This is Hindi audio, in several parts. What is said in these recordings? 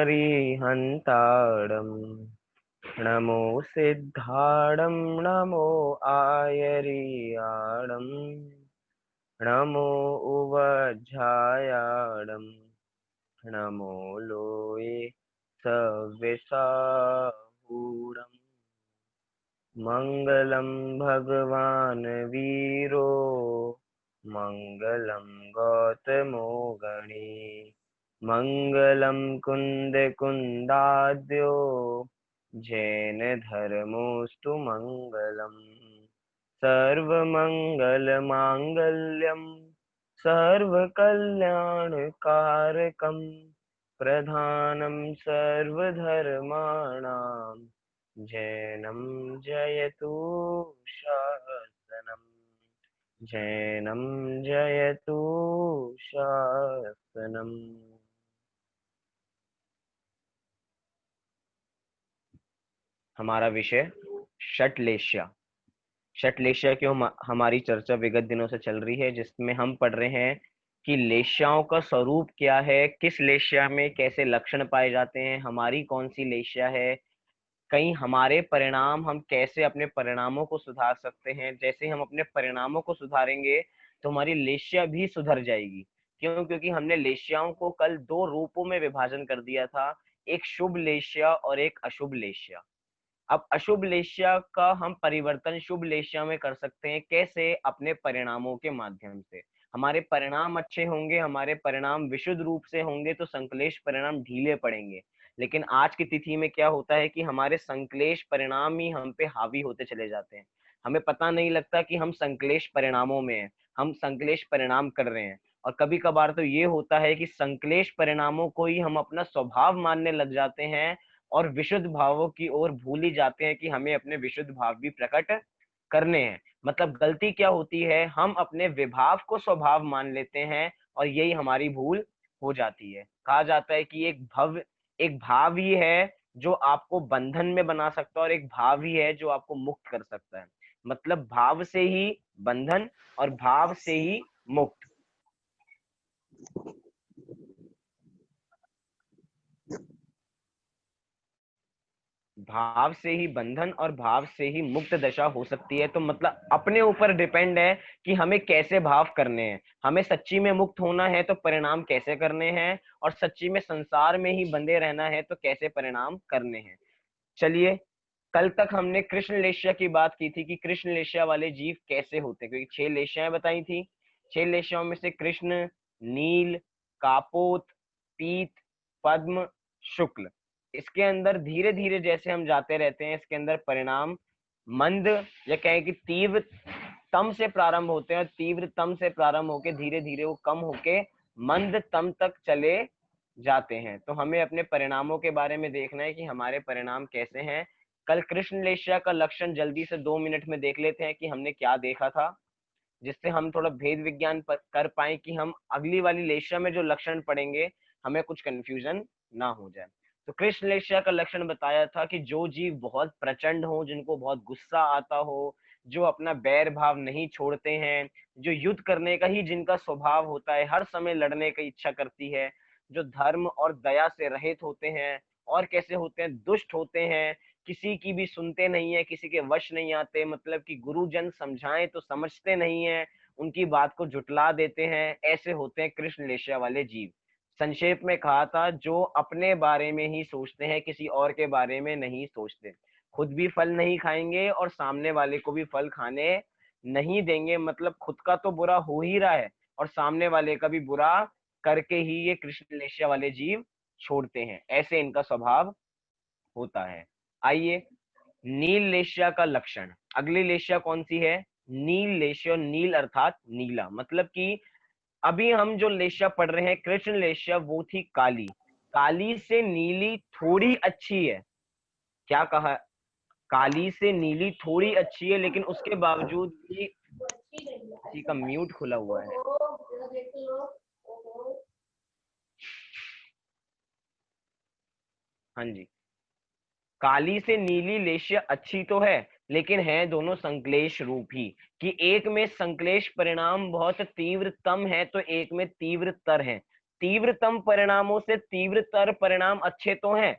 अरिहन्ताडं नमो सिद्धाडं नमो आयरियाडं नमो उवज्झायाडं नमो लोये सविसाहूडम् मङ्गलं भगवान् वीरो मङ्गलं गौतमो गणे मङ्गलं कुन्दकुन्दाद्यो जैनधर्मोऽस्तु मङ्गलम् सर्वमङ्गलमाङ्गल्यं सर्वकल्याणकारकं प्रधानं सर्वधर्माणां जैनं जयतु शासनम् जैनं जयतु शासनम्। हमारा विषय षट्लेश्या। षट्लेश्या की हमारी चर्चा विगत दिनों से चल रही है, जिसमें हम पढ़ रहे हैं कि लेश्याओं का स्वरूप क्या है, किस लेश्या में कैसे लक्षण पाए जाते हैं, हमारी कौन सी लेश्या है, कहीं हमारे परिणाम, हम कैसे अपने परिणामों को सुधार सकते हैं। जैसे हम अपने परिणामों को सुधारेंगे तो हमारी लेश्या भी सुधर जाएगी। क्यों? क्योंकि हमने लेश्याओं को कल दो रूपों में विभाजन कर दिया था, एक शुभ लेश्या और एक अशुभ लेश्या। अब अशुभ लेश्या का हम परिवर्तन शुभ लेश्या में कर सकते हैं। कैसे? अपने परिणामों के माध्यम से। हमारे परिणाम अच्छे होंगे, हमारे परिणाम विशुद्ध रूप से होंगे तो संश्लेष परिणाम ढीले पड़ेंगे। लेकिन आज की तिथि में क्या होता है कि हमारे संश्लेष परिणाम ही हम पे हावी होते चले जाते हैं। हमें पता नहीं लगता कि हम संश्लेष परिणामों में हैं, हम संश्लेष परिणाम कर रहे हैं। और कभी कभार तो ये होता है कि संश्लेष परिणामों को ही हम अपना स्वभाव मानने लग जाते हैं और विशुद्ध भावों की ओर भूल ही जाते हैं कि हमें अपने विशुद्ध भाव भी प्रकट करने हैं। मतलब गलती क्या होती है, हम अपने विभाव को स्वभाव मान लेते हैं और यही हमारी भूल हो जाती है। कहा जाता है कि एक भाव ही है जो आपको बंधन में बना सकता है और एक भाव ही है जो आपको मुक्त कर सकता है। मतलब भाव से ही बंधन और भाव से ही मुक्त। भाव से ही बंधन और भाव से ही मुक्त दशा हो सकती है। तो मतलब अपने ऊपर डिपेंड है कि हमें कैसे भाव करने हैं। हमें सच्ची में मुक्त होना है तो परिणाम कैसे करने हैं, और सच्ची में संसार में ही बंधे रहना है तो कैसे परिणाम करने हैं। चलिए, कल तक हमने कृष्ण लेश्या की बात की थी कि कृष्ण लेश्या वाले जीव कैसे होते हैं, क्योंकि 6 लेश्याएं बताई थी। 6 लेश्याओं में से कृष्ण, नील, कापोत, पीत, पद्म, शुक्ल, इसके अंदर धीरे धीरे जैसे हम जाते रहते हैं, इसके अंदर परिणाम मंद या कहें कि तीव्र तम से प्रारंभ होते हैं और तीव्र तम से प्रारंभ होके धीरे धीरे वो कम होके मंद तम तक चले जाते हैं। तो हमें अपने परिणामों के बारे में देखना है कि हमारे परिणाम कैसे हैं। कल कृष्ण लेश्या का लक्षण जल्दी से 2 मिनट में देख लेते हैं कि हमने क्या देखा था, जिससे हम थोड़ा भेद विज्ञान कर पाए कि हम अगली वाली लेश्या में जो लक्षण पढ़ेंगे हमें कुछ कंफ्यूजन ना हो जाए। तो कृष्ण लेश्या का लक्षण बताया था कि जो जीव बहुत प्रचंड हो, जिनको बहुत गुस्सा आता हो, जो अपना बैर भाव नहीं छोड़ते हैं, जो युद्ध करने का ही जिनका स्वभाव होता है, हर समय लड़ने की इच्छा करती है, जो धर्म और दया से रहित होते हैं, और कैसे होते हैं, दुष्ट होते हैं, किसी की भी सुनते नहीं है, किसी के वश नहीं आते, मतलब कि गुरुजन समझाएं तो समझते नहीं है, उनकी बात को झुटला देते हैं, ऐसे होते हैं कृष्ण लेश्या वाले जीव। संक्षेप में कहा था, जो अपने बारे में ही सोचते हैं, किसी और के बारे में नहीं सोचते, खुद भी फल नहीं खाएंगे और सामने वाले को भी फल खाने नहीं देंगे। मतलब खुद का तो बुरा हो ही रहा है और सामने वाले का भी बुरा करके ही ये कृष्ण लेश्या वाले जीव छोड़ते हैं, ऐसे इनका स्वभाव होता है। आइए, नील लेश्या का लक्षण। अगली लेश्या कौन सी है? नील लेश्या। नील अर्थात नीला, मतलब कि अभी हम जो लेश्या पढ़ रहे हैं कृष्ण लेश्या, वो थी काली। काली से नीली थोड़ी अच्छी है। क्या कहा? काली से नीली थोड़ी अच्छी है, लेकिन उसके बावजूद भी किसी का म्यूट खुला हुआ है। हाँ जी, काली से नीली लेश्या अच्छी तो है, लेकिन है दोनों संश्लेष रूप ही। कि एक में संश्लेष परिणाम बहुत तीव्रतम है तो एक में तीव्रतर है। तीव्रतम परिणामों से तीव्रतर परिणाम अच्छे तो हैं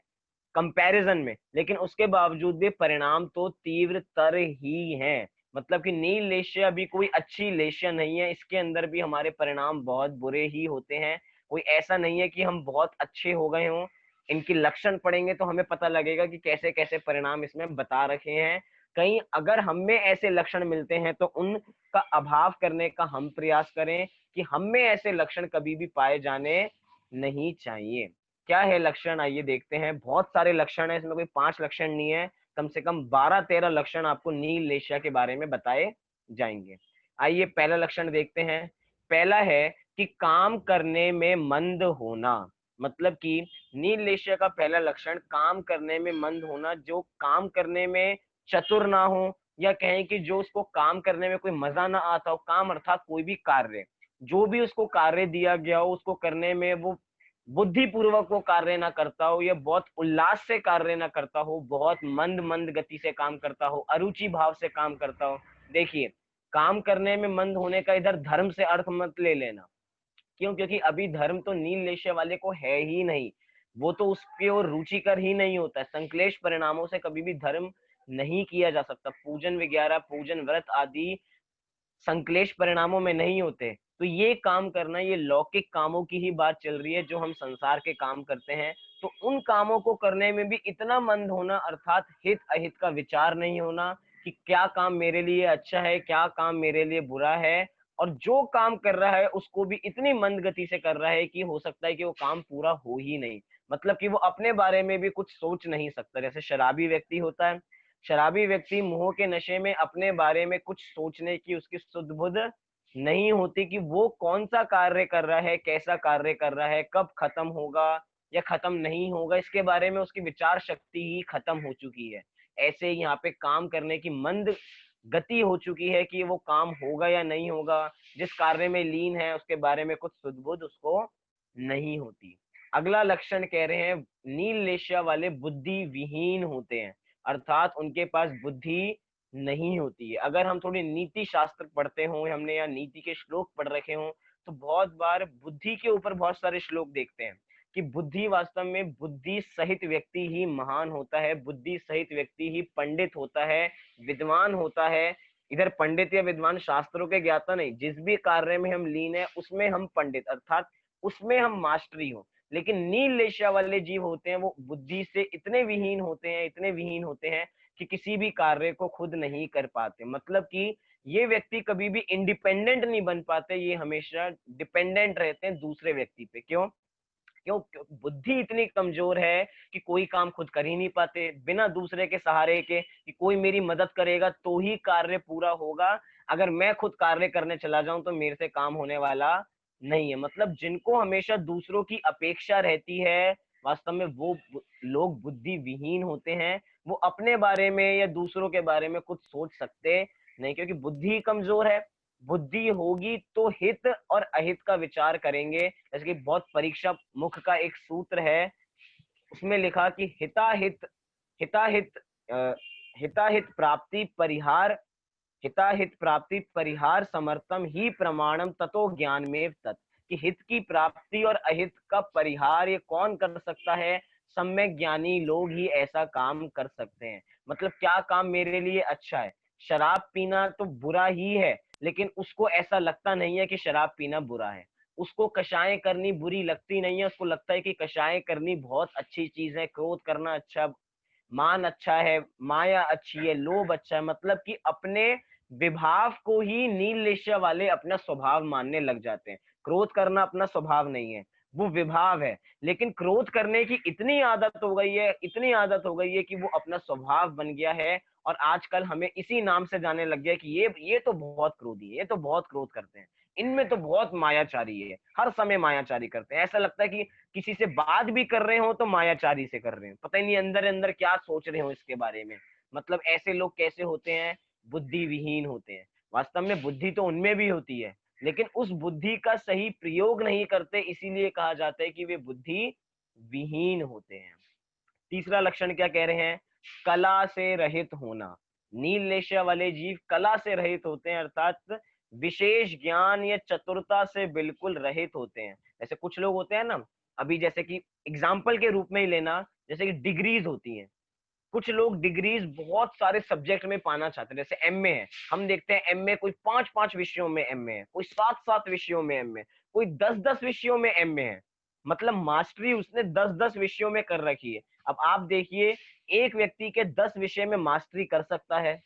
कंपैरिजन में, लेकिन उसके बावजूद भी परिणाम तो तीव्रतर ही हैं। मतलब कि नील लेशिया अभी कोई अच्छी लेशिया नहीं है, इसके अंदर भी हमारे परिणाम बहुत बुरे ही होते हैं। कोई ऐसा नहीं है कि हम बहुत अच्छे हो गए हों। इनकी लक्षण पढ़ेंगे तो हमें पता लगेगा कि कैसे कैसे परिणाम इसमें बता रखे हैं। कहीं अगर हमें ऐसे लक्षण मिलते हैं तो उनका अभाव करने का हम प्रयास करें कि हमें ऐसे लक्षण कभी भी पाए जाने नहीं चाहिए। क्या है लक्षण, आइए देखते हैं। बहुत सारे लक्षण है इसमें, कोई 5 लक्षण नहीं है, कम से कम 12-13 लक्षण आपको नील लेशिया के बारे में बताए जाएंगे। आइए पहला लक्षण देखते हैं। पहला है कि काम करने में मंद होना। मतलब कि नील लेशिया का पहला लक्षण काम करने में मंद होना, जो काम करने में चतुर ना हो, या कहें कि जो उसको काम करने में कोई मजा ना आता हो। काम अर्थात कोई भी कार्य, जो भी उसको कार्य दिया गया हो उसको करने में वो बुद्धिपूर्वक वो कार्य ना करता हो, या बहुत उल्लास से कार्य ना करता हो, बहुत मंद मंद गति से काम करता हो, अरुचि भाव से काम करता हो। देखिए, काम करने में मंद होने का इधर धर्म से अर्थ मत ले लेना। क्यों? क्योंकि अभी धर्म तो नील लेशिया वाले को है ही नहीं, वो तो उसके ओर रुचिकर ही नहीं होता है। संश्लेष परिणामों से कभी भी धर्म नहीं किया जा सकता। पूजन वगैरह, पूजन व्रत आदि संश्लेष परिणामों में नहीं होते। तो ये काम करना, ये लौकिक कामों की ही बात चल रही है जो हम संसार के काम करते हैं। तो उन कामों को करने में भी इतना मंद होना, अर्थात हित अहित का विचार नहीं होना कि क्या काम मेरे लिए अच्छा है, क्या काम मेरे लिए बुरा है। और जो काम कर रहा है उसको भी इतनी मंद गति से कर रहा है कि हो सकता है कि वो काम पूरा हो ही नहीं। मतलब कि वो अपने बारे में भी कुछ सोच नहीं सकता। जैसे शराबी व्यक्ति होता है, शराबी व्यक्ति मोह के नशे में अपने बारे में कुछ सोचने की उसकी सुध बुध नहीं होती कि वो कौन सा कार्य कर रहा है, कैसा कार्य कर रहा है, कब खत्म होगा या खत्म नहीं होगा, इसके बारे में उसकी विचार शक्ति ही खत्म हो चुकी है। ऐसे ही यहाँ पे काम करने की मंद गति हो चुकी है कि वो काम होगा या नहीं होगा। जिस कार्य में लीन है उसके बारे में कुछ सुध बुध उसको नहीं होती। अगला लक्षण कह रहे हैं, नील लेशिया वाले बुद्धि विहीन होते हैं, अर्थात उनके पास बुद्धि नहीं होती है। अगर हम थोड़ी नीति शास्त्र पढ़ते हों, हमने या नीति के श्लोक पढ़ रखे हों, तो बहुत बार बुद्धि के ऊपर बहुत सारे श्लोक देखते हैं कि बुद्धि वास्तव में, बुद्धि सहित व्यक्ति ही महान होता है, बुद्धि सहित व्यक्ति ही पंडित होता है, विद्वान होता है। इधर पंडित या विद्वान शास्त्रों के ज्ञाता नहीं, जिस भी कार्य में हम लीन है उसमें हम पंडित, अर्थात उसमें हम मास्टरी हो। लेकिन नील लेशिया वाले जीव होते हैं, वो बुद्धि से इतने विहीन होते हैं, इतने विहीन होते हैं कि किसी भी कार्य को खुद नहीं कर पाते। मतलब कि ये व्यक्ति कभी भी इंडिपेंडेंट नहीं बन पाते, ये हमेशा डिपेंडेंट रहते हैं दूसरे व्यक्ति पे। क्यों? क्यों? बुद्धि इतनी कमजोर है कि कोई काम खुद कर ही नहीं पाते बिना दूसरे के सहारे के, कि कोई मेरी मदद करेगा तो ही कार्य पूरा होगा, अगर मैं खुद कार्य करने चला जाऊं तो मेरे से काम होने वाला नहीं है। मतलब जिनको हमेशा दूसरों की अपेक्षा रहती है, वास्तव में वो लोग बुद्धि विहीन होते हैं। वो अपने बारे में या दूसरों के बारे में कुछ सोच सकते नहीं, क्योंकि बुद्धि कमजोर है। बुद्धि होगी तो हित और अहित का विचार करेंगे। जैसे कि बहुत परीक्षा मुख का एक सूत्र है, उसमें लिखा कि हिताहित हिताहित अ, हिताहित प्राप्ति परिहार, हिताहित प्राप्ति परिहार समर्थम ही प्रमाणम ततो ज्ञान में तत्। कि हित की प्राप्ति और अहित का परिहार ये कौन कर सकता है? सम्यक ज्ञानी लोग ही ऐसा काम कर सकते हैं। मतलब क्या काम मेरे लिए अच्छा है? शराब पीना तो बुरा ही है, लेकिन उसको ऐसा लगता नहीं है कि शराब पीना बुरा है। उसको कषाय करनी बुरी लगती नहीं है, उसको लगता है कि कषाय करनी बहुत अच्छी चीज है, क्रोध करना अच्छा, मान अच्छा है, माया अच्छी है, लोभ अच्छा है। मतलब कि अपने विभाव को ही नील लेशिया वाले अपना स्वभाव मानने लग जाते हैं। क्रोध करना अपना स्वभाव नहीं है, वो विभाव है। लेकिन क्रोध करने की इतनी आदत हो गई है, इतनी आदत हो गई है कि वो अपना स्वभाव बन गया है। और आजकल हमें इसी नाम से जाने लग गया कि ये तो बहुत क्रोधी है, ये तो बहुत क्रोध करते हैं, इनमें तो बहुत मायाचारी है, हर समय मायाचारी करते हैं। ऐसा लगता है कि किसी से बात भी कर रहे हो तो मायाचारी से कर रहे हैं, पता ही नहीं अंदर अंदर क्या सोच रहे हो इसके बारे में। मतलब ऐसे लोग कैसे होते हैं? बुद्धि विहीन होते हैं। वास्तव में बुद्धि तो उनमें भी होती है, लेकिन उस बुद्धि का सही प्रयोग नहीं करते, इसीलिए कहा जाता है कि वे बुद्धि विहीन होते हैं। तीसरा लक्षण क्या कह रहे हैं? कला से रहित होना। नील लेशिया वाले जीव कला से रहित होते हैं, अर्थात विशेष ज्ञान या चतुरता से बिल्कुल रहित होते हैं। जैसे कुछ लोग होते हैं ना, अभी जैसे कि एग्जाम्पल के रूप में ही लेना, जैसे कि डिग्रीज होती हैं, कुछ लोग डिग्रीज बहुत सारे सब्जेक्ट में पाना चाहते हैं। जैसे एमए है, हम देखते हैं एमए कोई 5-5 विषयों में एमए है, कोई 7-7 विषयों में एमए, कोई 10-10 विषयों में एमए है। मतलब मास्टरी उसने 10-10 विषयों में कर रखी है। अब आप देखिए, एक व्यक्ति के 10 विषय में मास्टरी कर सकता है,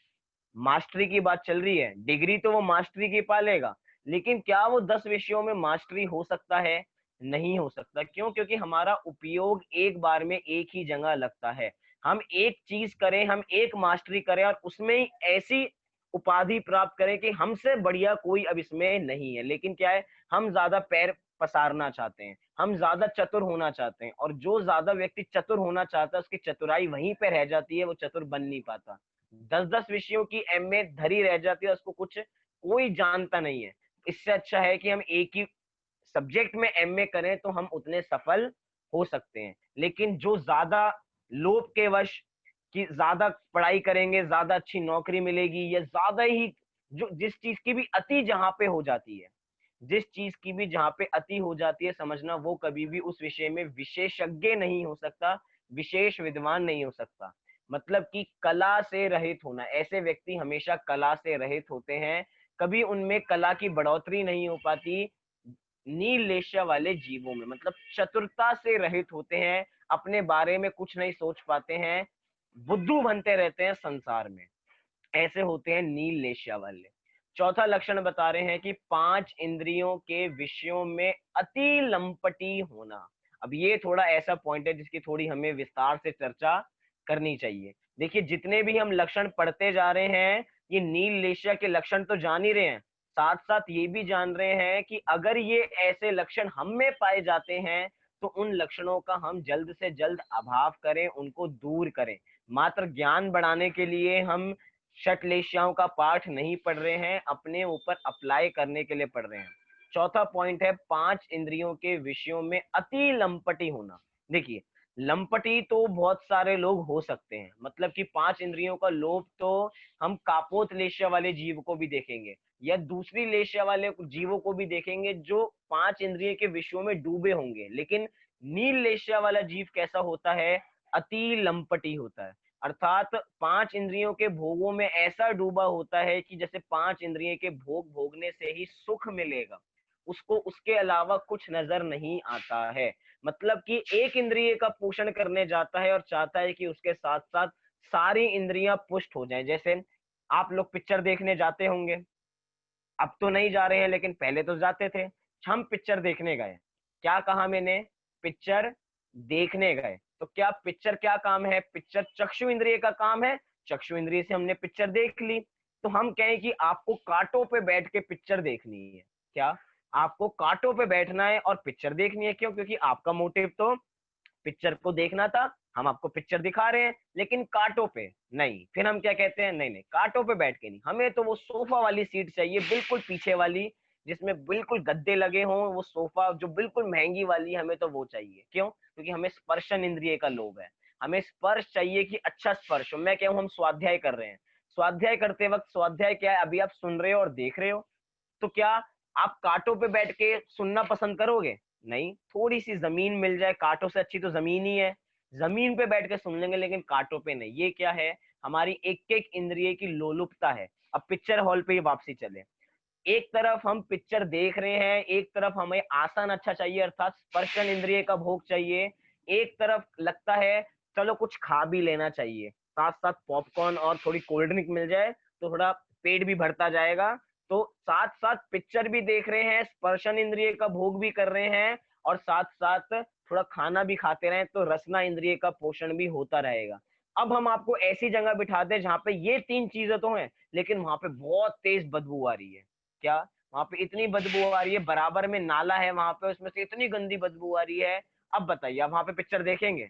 मास्टरी की बात चल रही है, डिग्री तो वो मास्टरी की पालेगा, लेकिन क्या वो 10 विषयों में मास्टरी हो सकता है? नहीं हो सकता। क्यों? क्योंकि हमारा उपयोग एक बार में एक ही जगह लगता है। हम एक चीज करें, हम एक मास्टरी करें और उसमें ही ऐसी उपाधि प्राप्त करें कि हमसे बढ़िया कोई अब इसमें नहीं है। लेकिन क्या है, हम ज्यादा पैर पसारना चाहते हैं, हम ज्यादा चतुर होना चाहते हैं, और जो ज्यादा व्यक्ति चतुर होना चाहता है उसकी चतुराई वहीं पे रह जाती है, वो चतुर बन नहीं पाता। 10-10 विषयों की एमए धरी रह जाती है, उसको कुछ कोई जानता नहीं है। इससे अच्छा है कि हम एक ही सब्जेक्ट में एमए करें तो हम उतने सफल हो सकते हैं। लेकिन जो ज्यादा लोभ के वश कि ज्यादा पढ़ाई करेंगे ज्यादा अच्छी नौकरी मिलेगी, या ज्यादा ही जो जिस चीज की भी अति जहां पे हो जाती है, जिस चीज की भी जहां पे अति हो जाती है, समझना वो कभी भी उस विषय में विशेषज्ञ नहीं हो सकता, विशेष विद्वान नहीं हो सकता। मतलब कि कला से रहित होना, ऐसे व्यक्ति हमेशा कला से रहित होते हैं, कभी उनमें कला की बढ़ोतरी नहीं हो पाती। नील लेशा वाले जीवों में मतलब चतुरता से रहित होते हैं, अपने बारे में कुछ नहीं सोच पाते हैं, बुद्धू बनते रहते हैं संसार में, ऐसे होते हैं नील लेशा वाले। चौथा लक्षण बता रहे हैं कि 5 इंद्रियों के विषयों में अति लंपटी होना। अब ये थोड़ा ऐसा पॉइंट है जिसकी थोड़ी हमें विस्तार से चर्चा करनी चाहिए। देखिए, जितने भी हम लक्षण पढ़ते जा रहे हैं, ये नील लेशा के लक्षण तो जान ही रहे हैं, साथ साथ ये भी जान रहे हैं कि अगर ये ऐसे लक्षण हम में पाए जाते हैं तो उन लक्षणों का हम जल्द से जल्द अभाव करें, उनको दूर करें। मात्र ज्ञान बढ़ाने के लिए हम षटलेश्याओं का पाठ नहीं पढ़ रहे हैं, अपने ऊपर अप्लाई करने के लिए पढ़ रहे हैं। चौथा पॉइंट है 5 इंद्रियों के विषयों में अति लंपटी होना। देखिए, लंपटी तो बहुत सारे लोग हो सकते हैं, मतलब कि 5 इंद्रियों का लोभ तो हम कापोत लेश्या वाले जीव को भी देखेंगे, या दूसरी लेश्या वाले जीवों को भी देखेंगे जो 5 इंद्रिय के विषयों में डूबे होंगे। लेकिन नील लेश्या वाला जीव कैसा होता है? अति लंपटी होता है, अर्थात 5 इंद्रियों के भोगों में ऐसा डूबा होता है कि जैसे 5 इंद्रिय के भोग भोगने से ही सुख मिलेगा, उसको उसके अलावा कुछ नजर नहीं आता है। मतलब कि एक इंद्रिय का पोषण करने जाता है और चाहता है कि उसके साथ साथ सारी इंद्रियां पुष्ट हो जाएं। जैसे आप लोग पिक्चर देखने जाते होंगे, अब तो नहीं जा रहे हैं लेकिन पहले तो जाते थे। हम पिक्चर देखने गए, क्या कहा मैंने? पिक्चर देखने गए। तो क्या पिक्चर क्या काम है? पिक्चर चक्षु इंद्रिय का काम है, चक्षु इंद्रिय से हमने पिक्चर देख ली। तो हम कहें कि आपको कांटों पे बैठ के पिक्चर देखनी है। क्या आपको कांटों पे बैठना है और पिक्चर देखनी है? क्यों? क्योंकि आपका मोटिव तो पिक्चर को देखना था, हम आपको पिक्चर दिखा रहे हैं, लेकिन कांटों पे नहीं। फिर हम क्या कहते हैं? नहीं नहीं, कांटों पे बैठ के नहीं, हमें तो वो सोफा वाली सीट चाहिए, बिल्कुल पीछे वाली, जिसमें बिल्कुल गद्दे लगे हों, वो सोफा जो बिल्कुल महंगी वाली, हमें तो वो चाहिए। क्यों? क्योंकि हमें स्पर्शन इंद्रिय का लोभ है, हमें स्पर्श चाहिए कि अच्छा स्पर्श हो। मैं क्या हूं, हम स्वाध्याय कर रहे हैं, स्वाध्याय करते वक्त स्वाध्याय क्या है, अभी आप सुन रहे हो और देख रहे हो, तो क्या आप कांटों पे बैठ के सुनना पसंद करोगे? नहीं, थोड़ी सी जमीन मिल जाए, कांटों से अच्छी तो जमीन ही है, जमीन पे बैठ के सुन लेंगे, लेकिन कांटों पे नहीं। ये क्या है? हमारी एक एक इंद्रिय की लोलुपता है। अब पिक्चर हॉल पे ही वापसी चले, एक तरफ हम पिक्चर देख रहे हैं, एक तरफ हमें आसन अच्छा चाहिए अर्थात स्पर्शन इंद्रिय का भोग चाहिए, एक तरफ लगता है चलो कुछ खा भी लेना चाहिए, साथ साथ पॉपकॉर्न और थोड़ी कोल्ड ड्रिंक मिल जाए तो थोड़ा पेट भी भरता जाएगा। तो साथ साथ पिक्चर भी देख रहे हैं, स्पर्शन इंद्रिय का भोग भी कर रहे हैं, और साथ साथ थोड़ा खाना भी खाते रहे, तो रसना इंद्रिय का पोषण भी होता रहेगा। अब हम आपको ऐसी जगह बिठा दें जहां पे ये 3 चीजें तो हैं, लेकिन वहां पे बहुत तेज बदबू आ रही है। क्या? वहां पे इतनी बदबू आ रही है, बराबर में नाला है वहां पे, उसमें से इतनी गंदी बदबू आ रही है। अब बताइए, आप वहां पे पिक्चर देखेंगे?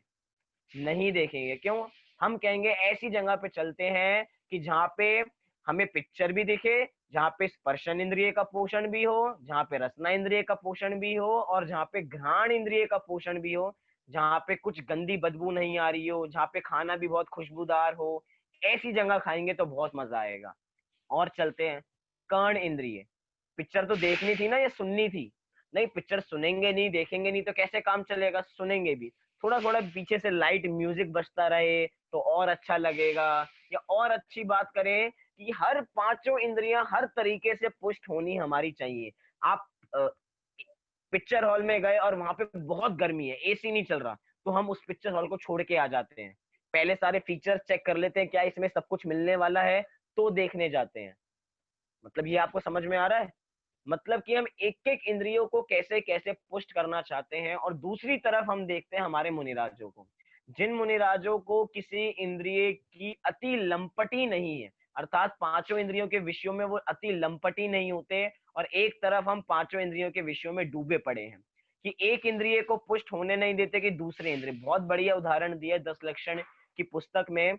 नहीं देखेंगे। क्यों? हम कहेंगे ऐसी जगह पे चलते हैं कि जहाँ पे हमें पिक्चर भी दिखे, जहाँ पे स्पर्शन इंद्रिय का पोषण भी हो, जहाँ पे रसना इंद्रिय का पोषण भी हो, और जहाँ पे घ्राण इंद्रिय का पोषण भी हो, जहाँ पे कुछ गंदी बदबू नहीं आ रही हो, जहाँ पे खाना भी बहुत खुशबूदार हो। ऐसी जगह खाएंगे तो बहुत मजा आएगा। और चलते हैं कर्ण इंद्रिय। पिक्चर तो देखनी थी ना, ये सुननी थी। नहीं पिक्चर सुनेंगे नहीं, देखेंगे नहीं तो कैसे काम चलेगा, सुनेंगे भी। थोड़ा थोड़ा पीछे से लाइट म्यूजिक बजता रहे तो और अच्छा लगेगा। या और अच्छी बात करें कि हर पांचों इंद्रियां हर तरीके से पुष्ट होनी हमारी चाहिए। आप पिक्चर हॉल में गए और वहां पे बहुत गर्मी है, एसी नहीं चल रहा, तो हम उस पिक्चर हॉल को छोड़ के आ जाते हैं। पहले सारे फीचर्स चेक कर लेते हैं क्या इसमें सब कुछ मिलने वाला है, तो देखने जाते हैं। मतलब ये आपको समझ में आ रहा है? मतलब कि हम एक एक इंद्रियों को कैसे कैसे पुष्ट करना चाहते हैं। और दूसरी तरफ हम देखते हैं हमारे मुनिराजों को, जिन मुनिराजों को किसी इंद्रिय की अति लंपटी नहीं है, अर्थात पांचों इंद्रियों के विषयों में वो अति लंपटी नहीं होते। और एक तरफ हम पांचों इंद्रियों के विषयों में डूबे पड़े हैं कि एक इंद्रिय को पुष्ट होने नहीं देते कि दूसरे इंद्रिय। बहुत बढ़िया उदाहरण दिया 10 लक्षण की पुस्तक में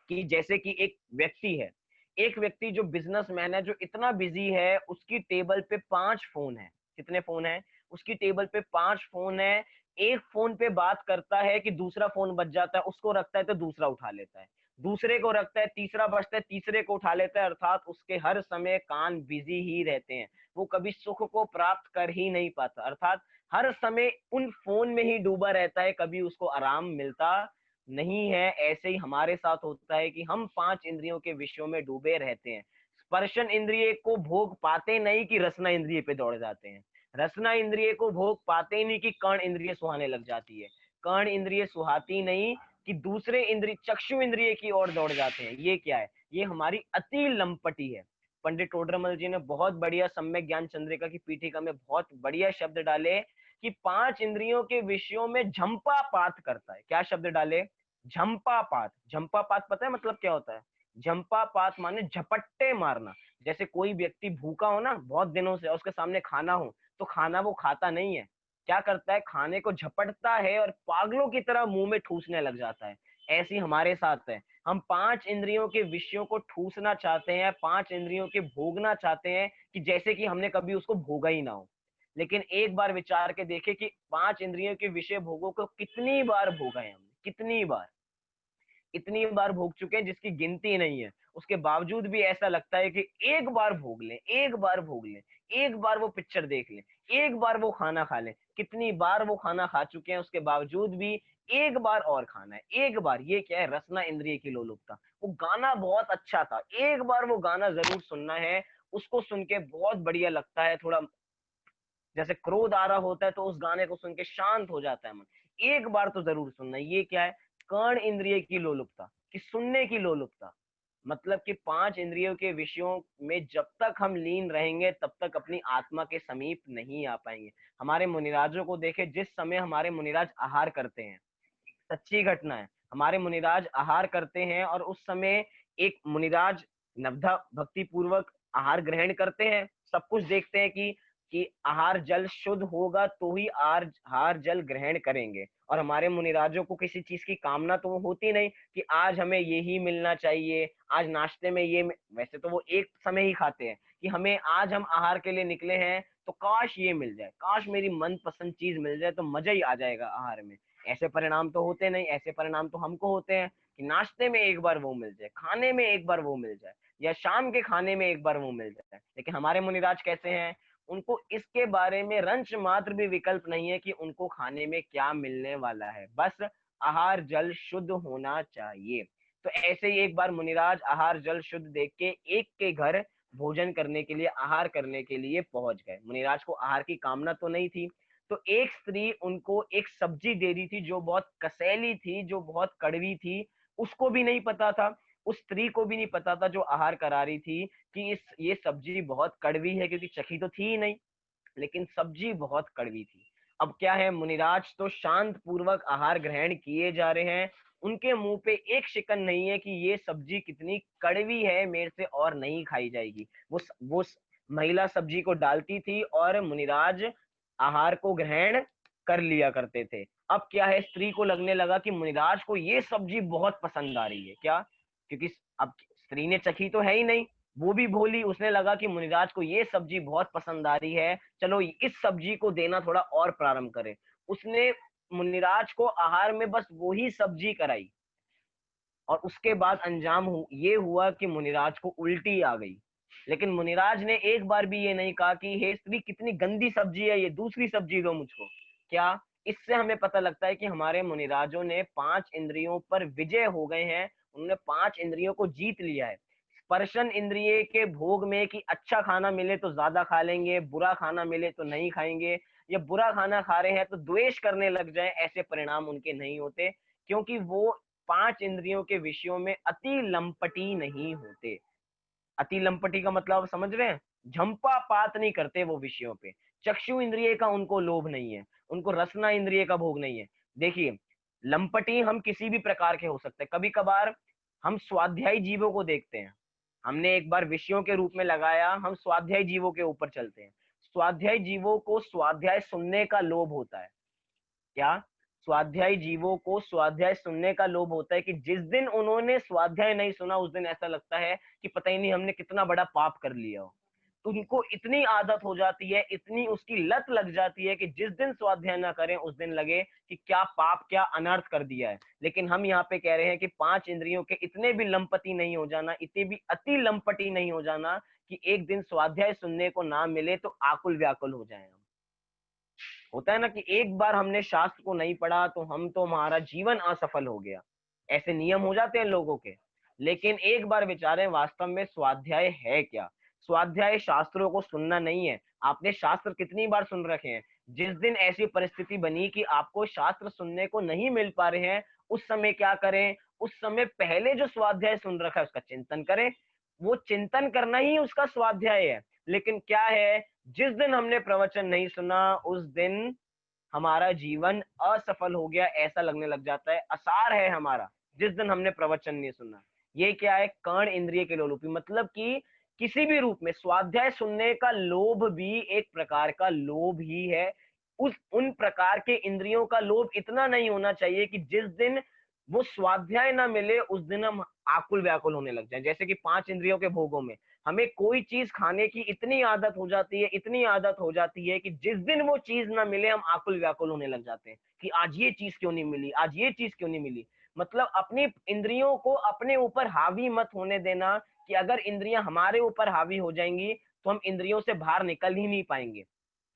कि जैसे कि एक व्यक्ति है, एक व्यक्ति जो बिजनेसमैन है, जो इतना बिजी है, उसकी टेबल पे 5 फोन है। कितने फोन है? उसकी टेबल पे 5 फोन है। एक फोन पे बात करता है कि दूसरा फोन बज जाता है, उसको रखता है तो दूसरा उठा लेता है, दूसरे को रखता है, तीसरा बजता है, तीसरे को उठा लेता है। अर्थात उसके हर समय कान बिजी ही रहते हैं, वो कभी सुख को प्राप्त कर ही नहीं पाता। अर्थात हर समय उन फोन में ही डूबा रहता है, कभी उसको आराम मिलता नहीं है। ऐसे ही हमारे साथ होता है कि हम 5 इंद्रियों के विषयों में डूबे रहते हैं। स्पर्शन इंद्रिय को भोग पाते नहीं कि रसना इंद्रिय पे दौड़ जाते हैं, रसना इंद्रिय को भोग पाते ही नहीं कि कर्ण इंद्रिय सुहाने लग जाती है, कर्ण इंद्रिय सुहाती नहीं कि दूसरे इंद्रिय चक्षु इंद्रिय की ओर दौड़ जाते हैं। ये क्या है? ये हमारी अति लंपटी है। पंडित टोडरमल जी ने बहुत बढ़िया सम्यक ज्ञान चंद्रिका की पीठिका में बहुत बढ़िया शब्द डाले कि 5 इंद्रियों के विषयों में झंपापात करता है। क्या शब्द डाले? झंपापात। झंपापात पता है मतलब क्या होता है? झंपापात माने झपट्टे मारना। जैसे कोई व्यक्ति भूखा हो ना बहुत दिनों से, उसके सामने खाना हो, तो खाना वो खाता नहीं है, क्या करता है? खाने को झपटता है और पागलों की तरह मुंह में ठूसने लग जाता है। ऐसी हमारे साथ है, हम 5 इंद्रियों के विषयों को ठूसना चाहते हैं, 5 इंद्रियों के भोगना चाहते हैं कि जैसे कि हमने कभी उसको भोगा ही ना हो। लेकिन एक बार विचार के देखे कि 5 इंद्रियों के विषय भोगों को कितनी बार भोगा है हमने, कितनी बार, इतनी बार भोग चुके हैं जिसकी गिनती नहीं है। उसके बावजूद भी ऐसा लगता है कि एक बार भोग लें, एक बार भोग लें, एक बार वो पिक्चर देख लें, एक बार वो खाना खा लें। कितनी बार वो खाना खा चुके हैं, उसके बावजूद भी एक बार और खाना है, एक बार। ये क्या है? रसना इंद्रिय की लोलुपता। वो गाना बहुत अच्छा था, एक बार वो गाना जरूर सुनना है। उसको सुन के बहुत बढ़िया लगता है, थोड़ा जैसे क्रोध आ रहा होता है तो उस गाने को सुन के शांत हो जाता है मन। एक बार तो जरूर सुनना। ये क्या है? कर्ण इंद्रिय की लोलुपता, कि सुनने की लोलुपता। मतलब कि 5 इंद्रियों के विषयों में जब तक हम लीन रहेंगे तब तक अपनी आत्मा के समीप नहीं आ पाएंगे। हमारे मुनिराजों को देखे, जिस समय हमारे मुनिराज आहार करते हैं, सच्ची घटना है, हमारे मुनिराज आहार करते हैं और उस समय एक मुनिराज नवधा भक्ति पूर्वक आहार ग्रहण करते हैं, सब कुछ देखते हैं कि आहार जल शुद्ध होगा तो ही आहार जल ग्रहण करेंगे। और हमारे मुनिराजों को किसी चीज की कामना तो होती नहीं कि आज हमें ये ही मिलना चाहिए, आज नाश्ते में ये वैसे तो वो एक समय ही खाते हैं कि हमें आज हम आहार के लिए निकले हैं तो काश ये मिल जाए, काश मेरी मनपसंद चीज मिल जाए तो मजा ही आ जाएगा आहार में। ऐसे परिणाम तो होते नहीं, ऐसे परिणाम तो हमको होते हैं कि नाश्ते में एक बार वो मिल जाए, खाने में एक बार वो मिल जाए, या शाम के खाने में एक बार वो मिल जाए। लेकिन हमारे मुनिराज कैसे हैं? उनको इसके बारे में रंच मात्र भी विकल्प नहीं है कि उनको खाने में क्या मिलने वाला है, बस आहार जल शुद्ध होना चाहिए। तो ऐसे ही एक बार मुनिराज आहार जल शुद्ध देख के एक के घर भोजन करने के लिए, आहार करने के लिए पहुंच गए। मुनिराज को आहार की कामना तो नहीं थी, तो एक स्त्री उनको एक सब्जी दे रही थी जो बहुत कसैली थी, जो बहुत कड़वी थी। उसको भी नहीं पता था, उस स्त्री को भी नहीं पता था जो आहार करा रही थी कि ये सब्जी बहुत कड़वी है, क्योंकि चखी तो थी ही नहीं, लेकिन सब्जी बहुत कड़वी थी। अब क्या है, मुनिराज तो शांत पूर्वक आहार ग्रहण किए जा रहे हैं, उनके मुंह पे एक शिकन नहीं है कि ये सब्जी कितनी कड़वी है, मेरे से और नहीं खाई जाएगी। वो महिला सब्जी को डालती थी और मुनिराज आहार को ग्रहण कर लिया करते थे। अब क्या है, स्त्री को लगने लगा कि मुनिराज को ये सब्जी बहुत पसंद आ रही है। क्या? क्योंकि अब स्त्री ने चखी तो है ही नहीं, वो भी भोली, उसने लगा कि मुनिराज को ये सब्जी बहुत पसंद आ रही है, चलो इस सब्जी को देना थोड़ा और प्रारंभ करे। उसने मुनिराज को आहार में बस वही सब्जी कराई, और उसके बाद अंजाम ये हुआ कि मुनिराज को उल्टी आ गई। लेकिन मुनिराज ने एक बार भी ये नहीं कहा कि हे स्त्री कितनी गंदी सब्जी है ये, दूसरी सब्जी दो मुझको। क्या? इससे हमें पता लगता है कि हमारे मुनिराजों ने 5 इंद्रियों पर विजय हो गए हैं, उन्होंने 5 इंद्रियों को जीत लिया है। स्पर्शन इंद्रिय के भोग में कि अच्छा खाना मिले तो ज्यादा खा लेंगे, बुरा खाना मिले तो नहीं खाएंगे, या बुरा खाना खा रहे हैं तो द्वेष करने लग जाए, ऐसे परिणाम उनके नहीं होते, क्योंकि वो 5 इंद्रियों के विषयों में अति लंपटी नहीं होते। अति लंपटी का मतलब आप समझ रहे हैं? झंपा पात नहीं करते वो विषयों पे। चक्षु इंद्रिय का उनको लोभ नहीं है, उनको रसना इंद्रिय का भोग नहीं है। देखिए, लंपटी हम किसी भी प्रकार के हो सकते हैं। कभी कभार हम स्वाध्यायी जीवों को देखते हैं, हमने एक बार विषयों के रूप में लगाया, हम स्वाध्यायी जीवों के ऊपर चलते हैं। स्वाध्यायी जीवों को स्वाध्याय सुनने का लोभ होता है। क्या? स्वाध्यायी जीवों को स्वाध्याय सुनने का लोभ होता है कि जिस दिन उन्होंने स्वाध्याय नहीं सुना उस दिन ऐसा लगता है कि पता ही नहीं हमने कितना बड़ा पाप कर लिया हो। तो उनको इतनी आदत हो जाती है, इतनी उसकी लत लग जाती है कि जिस दिन स्वाध्याय ना करें उस दिन लगे कि क्या पाप, क्या अनर्थ कर दिया है। लेकिन हम यहाँ पे कह रहे हैं कि 5 इंद्रियों के इतने भी लंपति नहीं हो जाना, इतने भी अति लंपटी नहीं हो जाना कि एक दिन स्वाध्याय सुनने को ना मिले तो आकुल व्याकुल हो जाए हम। होता है ना कि एक बार हमने शास्त्र को नहीं पढ़ा तो हम तो हमारा जीवन असफल हो गया, ऐसे नियम हो जाते हैं लोगों के। लेकिन एक बार विचारें वास्तव में स्वाध्याय है क्या? स्वाध्याय शास्त्रों को सुनना नहीं है। आपने शास्त्र कितनी बार सुन रखे हैं? जिस दिन ऐसी परिस्थिति बनी कि आपको शास्त्र सुनने को नहीं मिल पा रहे हैं, उस समय क्या करें? उस समय पहले जो स्वाध्याय सुन रखा है उसका चिंतन करें। वो चिंतन करना ही उसका स्वाध्याय है। लेकिन क्या है, जिस दिन हमने प्रवचन नहीं सुना उस दिन हमारा जीवन असफल हो गया ऐसा लगने लग जाता है, असार है हमारा जिस दिन हमने प्रवचन नहीं सुना। ये क्या है? कर्ण इंद्रिय के लोलुपी, मतलब कि किसी भी रूप में स्वाध्याय सुनने का लोभ भी एक प्रकार का लोभ ही है। उस उन प्रकार के इंद्रियों का लोभ इतना नहीं होना चाहिए कि जिस दिन वो स्वाध्याय ना मिले उस दिन हम आकुल व्याकुल होने लग जाए। जैसे कि 5 इंद्रियों के भोगों में हमें कोई चीज खाने की इतनी आदत हो जाती है, इतनी आदत हो जाती है कि जिस दिन वो चीज ना मिले हम आकुल व्याकुल होने लग जाते हैं कि आज ये चीज क्यों नहीं मिली, आज ये चीज क्यों नहीं मिली। मतलब अपनी इंद्रियों को अपने ऊपर हावी मत होने देना, कि अगर इंद्रियां हमारे ऊपर हावी हो जाएंगी तो हम इंद्रियों से बाहर निकल ही नहीं पाएंगे,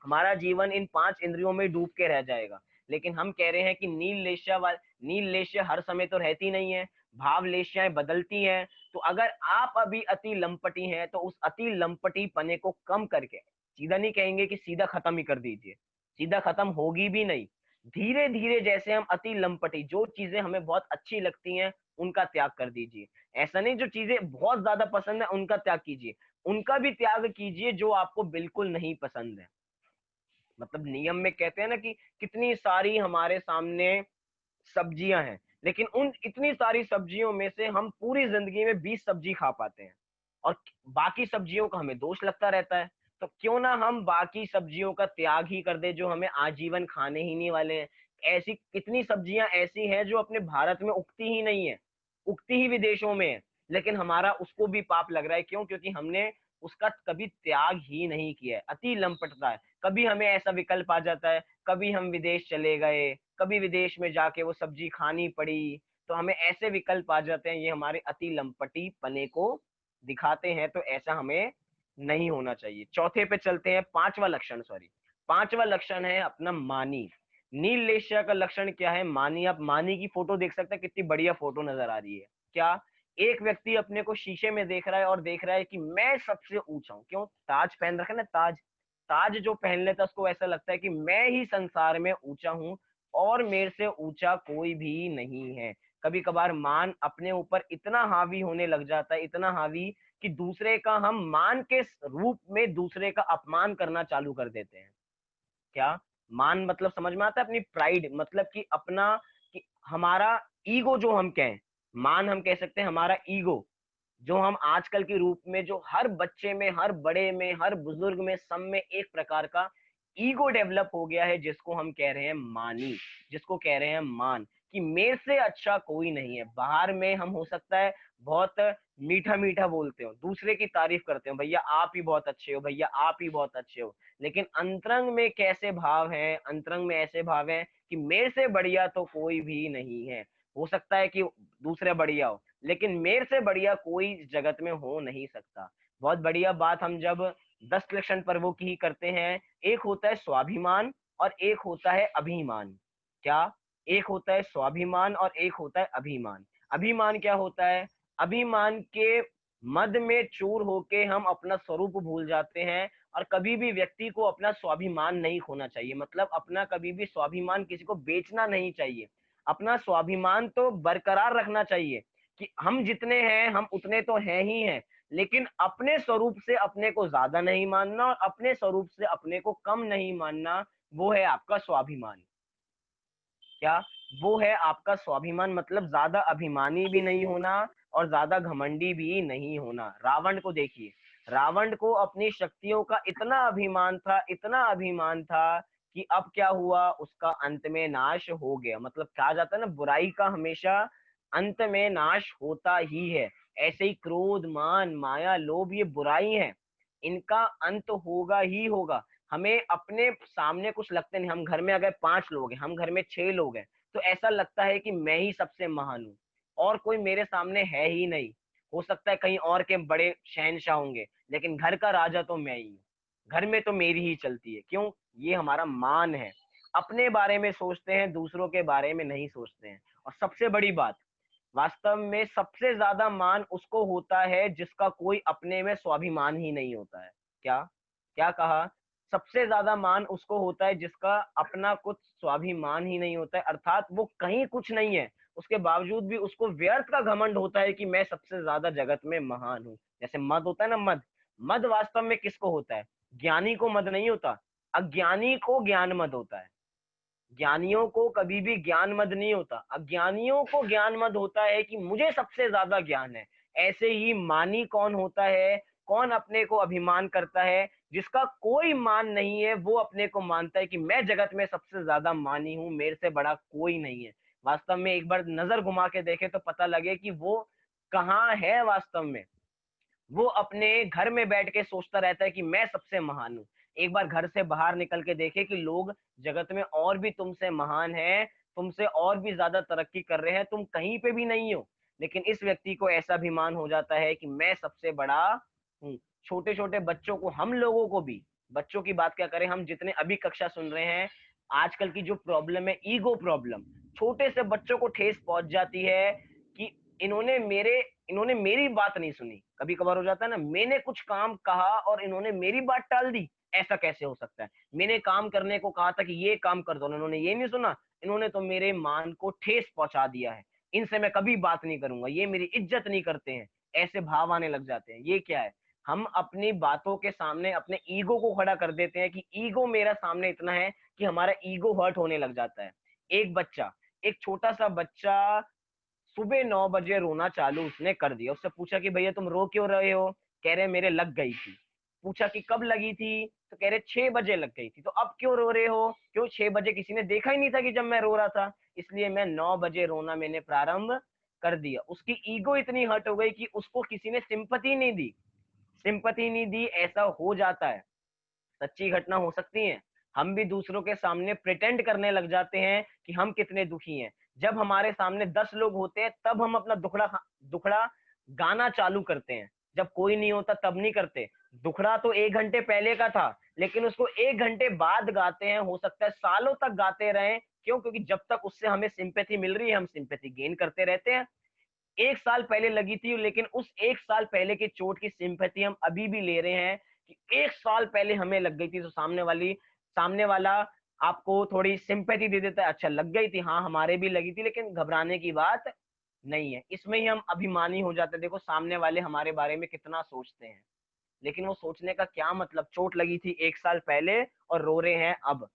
हमारा जीवन इन 5 इंद्रियों में डूब के रह जाएगा। लेकिन हम कह रहे हैं कि नील लेश्या हर समय तो रहती नहीं है, भाव लेश्याएं बदलती हैं। तो अगर आप अभी अति लंपटी हैं तो उस अति लंपटी पने को कम करके, सीधा नहीं कहेंगे कि सीधा खत्म ही कर दीजिए, सीधा खत्म होगी भी नहीं, धीरे धीरे जैसे हम अति लंपटी, जो चीजें हमें बहुत अच्छी लगती हैं उनका त्याग कर दीजिए। ऐसा नहीं जो चीजें बहुत ज्यादा पसंद है उनका त्याग कीजिए, उनका भी त्याग कीजिए जो आपको बिल्कुल नहीं पसंद है। मतलब नियम में कहते हैं ना कि कितनी सारी हमारे सामने सब्जियां हैं, लेकिन उन इतनी सारी सब्जियों में से हम पूरी जिंदगी में 20 सब्जी खा पाते हैं और बाकी सब्जियों का हमें दोष लगता रहता है। तो क्यों ना हम बाकी सब्जियों का त्याग ही कर दे जो हमें आजीवन खाने ही नहीं वाले हैं। ऐसी कितनी सब्जियां ऐसी हैं जो अपने भारत में उगती ही नहीं है, उगती ही विदेशों में है, लेकिन हमारा उसको भी पाप लग रहा है। क्यों? क्योंकि हमने उसका कभी त्याग ही नहीं किया है, अति लंपटता है। कभी हमें ऐसा विकल्प आ जाता है, कभी हम विदेश चले गए, कभी विदेश में जाके वो सब्जी खानी पड़ी, तो हमें ऐसे विकल्प आ जाते हैं, ये हमारे अति लंपटी पने को दिखाते हैं। तो ऐसा हमें नहीं होना चाहिए। चौथे पे चलते हैं, पांचवा लक्षण, सॉरी, पांचवा लक्षण है अपना मानी। नील लेशिया का लक्षण क्या है? मानी। आप मानी की फोटो देख सकते हैं, कितनी बढ़िया फोटो नजर आ रही है। क्या? एक व्यक्ति अपने को शीशे में देख रहा है और देख रहा है कि मैं सबसे ऊंचा हूं। क्यों? ताज पहन रखा है ना, ताज, ताज जो पहन लेता है उसको ऐसा लगता है कि मैं ही संसार में ऊंचा हूं और मेरे से ऊंचा कोई भी नहीं है। कभी कभार मान अपने ऊपर इतना हावी होने लग जाता है, इतना हावी कि दूसरे का हम मान के रूप में दूसरे का अपमान करना चालू कर देते हैं। क्या? मान मतलब समझ में आता है? अपनी प्राइड, मतलब कि अपना, कि हमारा ईगो जो हम कहें, मान हम कह सकते हैं हमारा ईगो, जो हम आजकल के रूप में, जो हर बच्चे में, हर बड़े में, हर बुजुर्ग में, सब में एक प्रकार का ईगो डेवलप हो गया है, जिसको हम कह रहे हैं मानी, जिसको कह रहे हैं मान, कि मेरे से अच्छा कोई नहीं है। बाहर में हम हो सकता है बहुत मीठा मीठा बोलते हो, दूसरे की तारीफ करते हो, भैया आप ही बहुत अच्छे हो, भैया आप ही बहुत अच्छे हो, लेकिन अंतरंग में कैसे भाव है? अंतरंग में ऐसे भाव है कि मेरे से बढ़िया तो कोई भी नहीं है। हो सकता है कि दूसरे बढ़िया हो, लेकिन मेरे से बढ़िया कोई जगत में हो नहीं सकता। बहुत बढ़िया बात। हम जब 10 लक्षण पर्वों की ही करते हैं, एक होता है स्वाभिमान और एक होता है अभिमान। क्या? एक होता है स्वाभिमान और एक होता है अभिमान। अभिमान क्या होता है? अभिमान के मद में चूर होके हम अपना स्वरूप भूल जाते हैं। और कभी भी व्यक्ति को अपना स्वाभिमान नहीं खोना चाहिए, मतलब अपना कभी भी स्वाभिमान किसी को बेचना नहीं चाहिए। अपना स्वाभिमान तो बरकरार रखना चाहिए कि हम जितने हैं हम उतने तो हैं ही हैं, लेकिन अपने स्वरूप से अपने को ज्यादा नहीं मानना और अपने स्वरूप से अपने को कम नहीं मानना, वो है आपका स्वाभिमान। क्या? वो है आपका स्वाभिमान, मतलब ज्यादा अभिमानी भी नहीं होना और ज्यादा घमंडी भी नहीं होना। रावण को देखिए, रावण को अपनी शक्तियों का इतना अभिमान था, इतना अभिमान था कि अब क्या हुआ, उसका अंत में नाश हो गया। मतलब कहा जाता है ना, बुराई का हमेशा अंत में नाश होता ही है। ऐसे ही क्रोध, मान, माया, लोभ, ये बुराई है, इनका अंत होगा ही होगा। हमें अपने सामने कुछ लगते नहीं। हम घर में अगर 5 लोग हैं, हम घर में 6 लोग हैं, तो ऐसा लगता है कि मैं ही सबसे महान हूँ और कोई मेरे सामने है ही नहीं। हो सकता है कहीं और के बड़े शहंशाह होंगे, लेकिन घर का राजा तो मैं ही हूँ। घर में तो मेरी ही चलती है। क्यों? ये हमारा मान है। अपने बारे में सोचते हैं, दूसरों के बारे में नहीं सोचते हैं। और सबसे बड़ी बात, वास्तव में सबसे ज्यादा मान उसको होता है जिसका कोई अपने में स्वाभिमान ही नहीं होता है। क्या? क्या कहा? सबसे ज्यादा मान उसको होता है जिसका अपना कुछ स्वाभिमान ही नहीं होता है, अर्थात वो कहीं कुछ नहीं है, उसके बावजूद भी उसको व्यर्थ का घमंड होता है कि मैं सबसे ज्यादा जगत में महान हूँ। जैसे मद होता है ना, मद। मद वास्तव में किसको होता है? ज्ञानी को मद नहीं होता, अज्ञानी को ज्ञान मद होता है। ज्ञानियों को कभी भी ज्ञान मद नहीं होता, अज्ञानियों को ज्ञान मद होता है कि मुझे सबसे ज्यादा ज्ञान है। ऐसे ही मानी कौन होता है, कौन अपने को अभिमान करता है? जिसका कोई मान नहीं है, वो अपने को मानता है कि मैं जगत में सबसे ज्यादा मानी हूं, मेरे से बड़ा कोई नहीं है। वास्तव में एक बार नजर घुमा के देखे तो पता लगे कि वो कहाँ है वास्तव में। वो अपने घर में बैठ के सोचता रहता है कि मैं सबसे महान हूँ। एक बार घर से बाहर निकल के देखे कि लोग जगत में और भी तुमसे महान हैं, तुमसे और भी ज्यादा तरक्की कर रहे हैं, तुम कहीं पे भी नहीं हो। लेकिन इस व्यक्ति को ऐसा अभिमान हो जाता है कि मैं सबसे बड़ा हूँ। छोटे छोटे बच्चों को, हम लोगों को भी, बच्चों की बात क्या करें, हम जितने अभी कक्षा सुन रहे हैं, आजकल की जो प्रॉब्लम है, ईगो प्रॉब्लम, छोटे से बच्चों को ठेस पहुंच जाती है कि इन्होंने मेरे इन्होंने मेरी बात नहीं सुनी। कभी कभार हो जाता है ना, मैंने कुछ काम कहा और इन्होंने मेरी बात टाल दी। ऐसा कैसे हो सकता है? मैंने काम करने को कहा था कि ये काम कर दो, इन्होंने ये नहीं सुना। इन्होंने तो मेरे मान को ठेस पहुंचा दिया है, इनसे मैं कभी बात नहीं करूंगा, ये मेरी इज्जत नहीं करते हैं। ऐसे भाव आने लग जाते हैं। ये क्या है? हम अपनी बातों के सामने अपने ईगो को खड़ा कर देते हैं कि ईगो मेरा सामने इतना है कि हमारा ईगो हर्ट होने लग जाता है। एक बच्चा, एक छोटा सा बच्चा सुबह 9 बजे रोना चालू उसने कर दिया। उससे पूछा कि भैया तुम रो क्यों रहे हो? कह रहे मेरे लग गई थी। पूछा कि कब लगी थी? तो कह रहे 6 बजे लग गई थी। तो अब क्यों रो रहे हो? क्यों? 6 बजे किसी ने देखा ही नहीं था कि जब मैं रो रहा था, इसलिए मैं 9 बजे रोना मैंने प्रारंभ कर दिया। उसकी ईगो इतनी हर्ट हो गई कि उसको किसी ने सिंपैथी नहीं दी। सिंपैथी नहीं दी, ऐसा हो जाता है। सच्ची घटना हो सकती है। हम भी दूसरों के सामने प्रिटेंड करने लग जाते हैं कि हम कितने दुखी हैं। जब हमारे सामने 10 लोग होते हैं तब हम अपना दुखड़ा दुखड़ा गाना चालू करते हैं, जब कोई नहीं होता तब नहीं करते। दुखड़ा तो 1 घंटे पहले का था, लेकिन उसको 1 घंटे बाद गाते हैं। हो सकता है सालों तक गाते रहें। क्यों? क्योंकि जब तक उससे हमें सिंपैथी मिल रही है, हम सिंपैथी गेन करते रहते हैं। 1 साल पहले लगी थी, लेकिन उस 1 साल पहले की चोट की सिंपैथी हम अभी भी ले रहे हैं कि 1 साल पहले हमें लग गई थी, तो सामने वाला आपको थोड़ी सिंपैथी दे देता है। अच्छा लग गई थी, हाँ हमारे भी लगी थी, लेकिन घबराने की बात नहीं है। इसमें ही हम अभिमानी हो जाते हैं। देखो सामने वाले हमारे बारे में कितना सोचते हैं, लेकिन वो सोचने का क्या मतलब? चोट लगी थी 1 साल पहले और रो रहे हैं अब।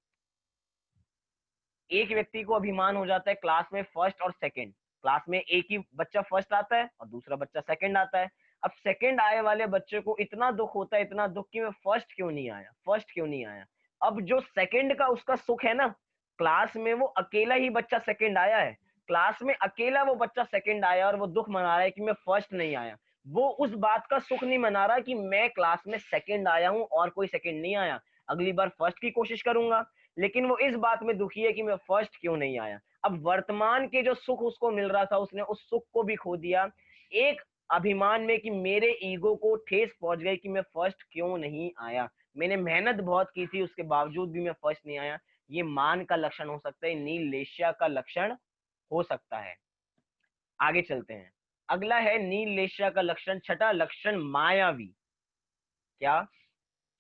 एक व्यक्ति को अभिमान हो जाता है क्लास में फर्स्ट और सेकंड। क्लास में एक ही बच्चा फर्स्ट आता है और दूसरा बच्चा सेकंड आता है। अब सेकंड आए वाले बच्चे को इतना दुख होता है, इतना दुख कि मैं फर्स्ट क्यों नहीं आया, फर्स्ट क्यों नहीं आया। अब जो सेकंड का उसका सुख है ना, क्लास में वो अकेला ही बच्चा सेकंड आया है, क्लास में अकेला वो बच्चा सेकंड आया और वो दुख मना रहा है कि मैं फर्स्ट नहीं आया। वो उस बात का सुख नहीं मना रहा कि मैं क्लास में सेकंड आया हूं और कोई सेकंड नहीं आया, अगली बार फर्स्ट की कोशिश करूंगा। लेकिन वो इस बात में दुखी है कि मैं फर्स्ट क्यों नहीं आया। अब वर्तमान के जो सुख उसको मिल रहा था, उसने उस सुख को भी खो दिया। एक अभिमान में कि मेरे ईगो को ठेस पहुंच गई कि मैं फर्स्ट क्यों नहीं आया, मैंने मेहनत बहुत की थी उसके बावजूद भी मैं फर्स्ट नहीं आया। ये मान का लक्षण हो सकता है, नीलेश्या का लक्षण हो सकता है। आगे चलते हैं। अगला है नीलेश्या का लक्षण, छठा लक्षण मायावी। क्या?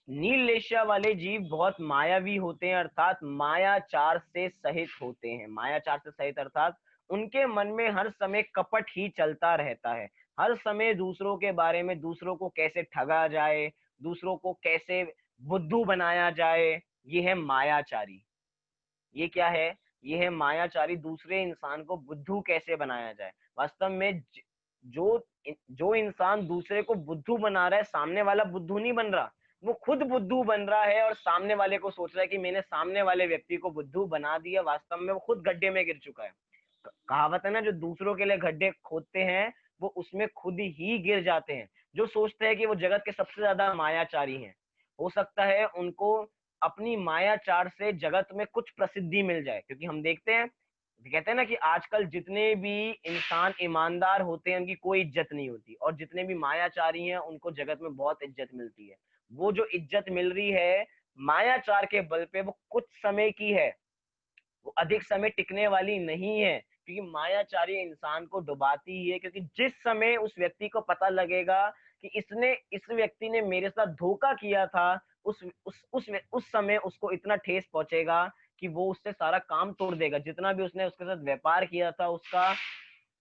नीलेश्या वाले जीव बहुत मायावी होते हैं, अर्थात मायाचार से सहित होते हैं। मायाचार से सहित अर्थात उनके मन में हर समय कपट ही चलता रहता है। हर समय दूसरों के बारे में, दूसरों को कैसे ठगा जाए, दूसरों को कैसे बुद्धू बनाया जाए, ये है मायाचारी। ये क्या है? ये है मायाचारी, दूसरे इंसान को बुद्धू कैसे बनाया जाए। वास्तव में जो जो इंसान दूसरे को बुद्धू बना रहा है, सामने वाला बुद्धू नहीं बन रहा, वो खुद बुद्धू बन रहा है और सामने वाले को सोच रहा है कि मैंने सामने वाले व्यक्ति को बुद्धू बना दिया। वास्तव में वो खुद गड्ढे में गिर चुका है। कहावत है ना, जो दूसरों के लिए गड्ढे खोदते हैं वो उसमें खुद ही गिर जाते हैं। जो सोचते हैं कि वो जगत के सबसे ज्यादा मायाचारी हैं, हो सकता है उनको अपनी मायाचार से जगत में कुछ प्रसिद्धि मिल जाए। क्योंकि हम देखते हैं, कहते हैं ना कि आजकल जितने भी इंसान ईमानदार होते हैं उनकी कोई इज्जत नहीं होती, और जितने भी मायाचारी हैं उनको जगत में बहुत इज्जत मिलती है। वो जो इज्जत मिल रही है मायाचार के बल पे, वो कुछ समय की है, वो अधिक समय टिकने वाली नहीं है। क्योंकि मायाचारी इंसान को डुबाती ही है। क्योंकि जिस समय उस व्यक्ति को पता लगेगा कि इस व्यक्ति ने मेरे साथ धोखा किया था, उस समय उसको इतना ठेस पहुंचेगा कि वो उससे सारा काम तोड़ देगा। जितना भी उसने उसके साथ व्यापार किया था, उसका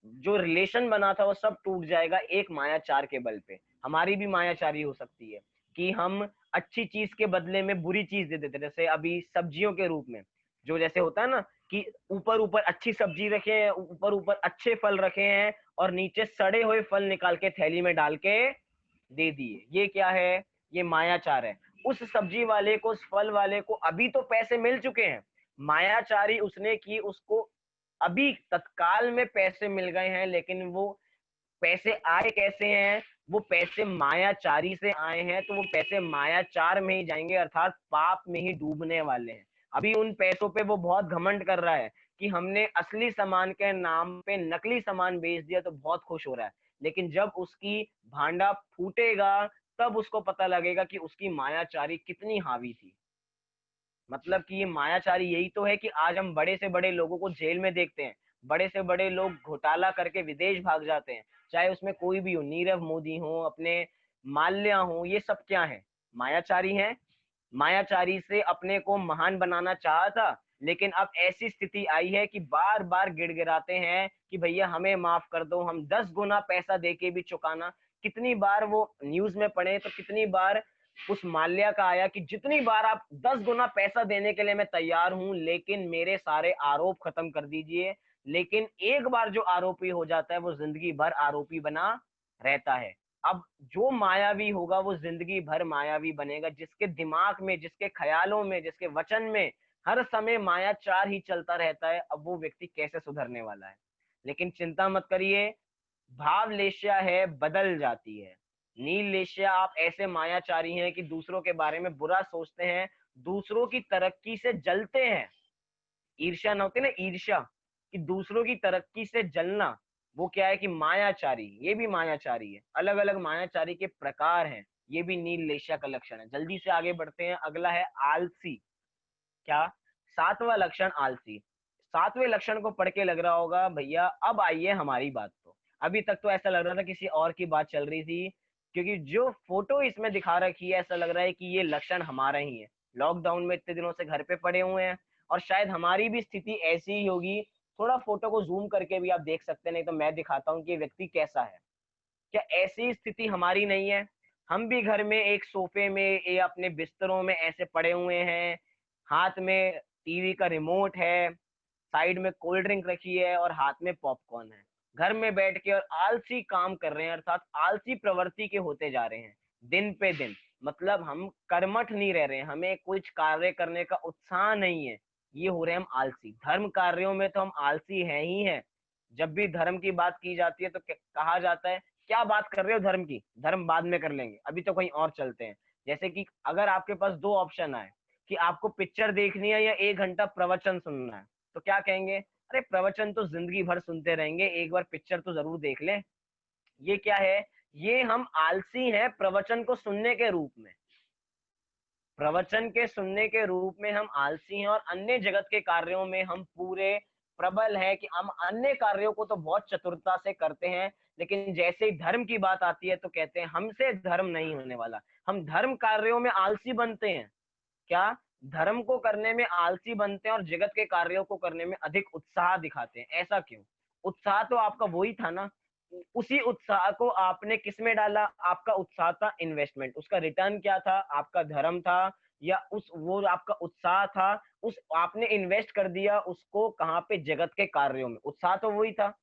जो रिलेशन बना था, वो सब टूट जाएगा एक मायाचार के बल पे। हमारी भी मायाचारी हो सकती है कि हम अच्छी चीज के बदले में बुरी चीज दे देते। जैसे अभी सब्जियों के रूप में जो जैसे होता है ना कि ऊपर ऊपर अच्छी सब्जी रखे हैं, ऊपर ऊपर अच्छे फल रखे हैं, और नीचे सड़े हुए फल निकाल के थैली में डाल के दे दिए। ये क्या है? ये मायाचार है। उस सब्जी वाले को, उस फल वाले को अभी तो पैसे मिल चुके हैं, मायाचारी उसने की, उसको अभी तत्काल में पैसे मिल गए हैं, लेकिन वो पैसे आए कैसे हैं? वो पैसे मायाचारी से आए हैं, तो वो पैसे मायाचार में ही जाएंगे, अर्थात पाप में ही डूबने वाले हैं। अभी उन पैसों पे वो बहुत घमंड कर रहा है कि हमने असली सामान के नाम पे नकली सामान बेच दिया, तो बहुत खुश हो रहा है। लेकिन जब उसकी भांडा फूटेगा, तब उसको पता लगेगा कि उसकी मायाचारी कितनी हावी थी। मतलब कि ये मायाचारी यही तो है कि आज हम बड़े से बड़े लोगों को जेल में देखते हैं, बड़े से बड़े लोग घोटाला करके विदेश भाग जाते हैं, चाहे उसमें कोई भी हो, नीरव मोदी हो, अपने माल्या हो, ये सब क्या है? मायाचारी हैं। मायाचारी से अपने को महान बनाना चाहा था, लेकिन अब ऐसी स्थिति आई है कि बार बार गिड़गिड़ाते हैं कि भैया हमें माफ कर दो, हम 10 गुना पैसा देके भी चुकाना। कितनी बार वो न्यूज में पढ़े तो कितनी बार उस माल्या का आया कि जितनी बार आप 10 गुना पैसा देने के लिए मैं तैयार हूं, लेकिन मेरे सारे आरोप खत्म कर दीजिए। लेकिन एक बार जो आरोपी हो जाता है वो जिंदगी भर आरोपी बना रहता है। अब जो मायावी होगा वो जिंदगी भर मायावी बनेगा, जिसके दिमाग में, जिसके ख्यालों में, जिसके वचन में हर समय मायाचार ही चलता रहता है, अब वो व्यक्ति कैसे सुधरने वाला है? लेकिन चिंता मत करिए, भावलेशा है बदल जाती है। नीललेशा, आप ऐसे मायाचारी हैं कि दूसरों के बारे में बुरा सोचते हैं, दूसरों की तरक्की से जलते हैं। ईर्ष्या ना होती ना, ईर्ष्या, कि दूसरों की तरक्की से जलना, वो क्या है कि मायाचारी, ये भी मायाचारी है। अलग अलग मायाचारी के प्रकार हैं, ये भी नीललेशा का लक्षण है। जल्दी से आगे बढ़ते हैं। अगला है आलसी। क्या? सातवां लक्षण आलसी। सातवें लक्षण को पढ़ के लग रहा होगा भैया अब आइए हमारी बात। तो अभी तक तो ऐसा लग रहा था किसी और की बात चल रही थी, क्योंकि जो फोटो इसमें दिखा रखी है ऐसा लग रहा है कि ये लक्षण हमारा ही है। लॉकडाउन में इतने दिनों से घर पे पड़े हुए हैं, और शायद हमारी भी स्थिति ऐसी ही होगी। थोड़ा फोटो को जूम करके भी आप देख सकते हैं, नहीं तो मैं दिखाता हूँ कि ये व्यक्ति कैसा है। क्या ऐसी स्थिति हमारी नहीं है? हम भी घर में एक सोफे में या अपने बिस्तरों में ऐसे पड़े हुए हैं, हाथ में टीवी का रिमोट है, साइड में कोल्ड ड्रिंक रखी है और हाथ में पॉपकॉर्न है। घर में बैठ के और आलसी काम कर रहे हैं, अर्थात आलसी प्रवृत्ति के होते जा रहे हैं दिन पे दिन। मतलब हम कर्मठ नहीं रह रहे हैं, हमें कुछ कार्य करने का उत्साह नहीं है, ये हो रहे हैं हम आलसी। धर्म कार्यों में तो हम आलसी हैं ही हैं। जब भी धर्म की बात की जाती है तो कहा जाता है क्या बात कर रहे हो धर्म की, धर्म बाद में कर लेंगे, अभी तो कहीं और चलते हैं। जैसे कि अगर आपके पास दो ऑप्शन आए कि आपको पिक्चर देखनी है या 1 घंटा प्रवचन सुनना है, तो क्या कहेंगे? अरे प्रवचन तो जिंदगी भर सुनते रहेंगे, एक बार पिक्चर तो जरूर देख लें। ये क्या है? ये हम आलसी हैं प्रवचन को सुनने के रूप में, प्रवचन के सुनने के रूप में हम आलसी हैं, और अन्य जगत के कार्यों में हम पूरे प्रबल है कि हम अन्य कार्यों को तो बहुत चतुरता से करते हैं, लेकिन जैसे ही धर्म की बात आती है तो कहते हैं हमसे धर्म नहीं होने वाला। हम धर्म कार्यों में आलसी बनते हैं, क्या धर्म को करने में आलसी बनते हैं और जगत के कार्यों को करने में अधिक उत्साह दिखाते हैं? ऐसा क्यों? उत्साह तो आपका वही था ना, उसी उत्साह को आपने किस में डाला? आपका उत्साह था इन्वेस्टमेंट, उसका रिटर्न क्या था? आपका धर्म था, या उस वो आपका उत्साह था, उस आपने इन्वेस्ट कर दिया उसको कहाँ पे? जगत के कार्यों में। उत्साह तो वही था,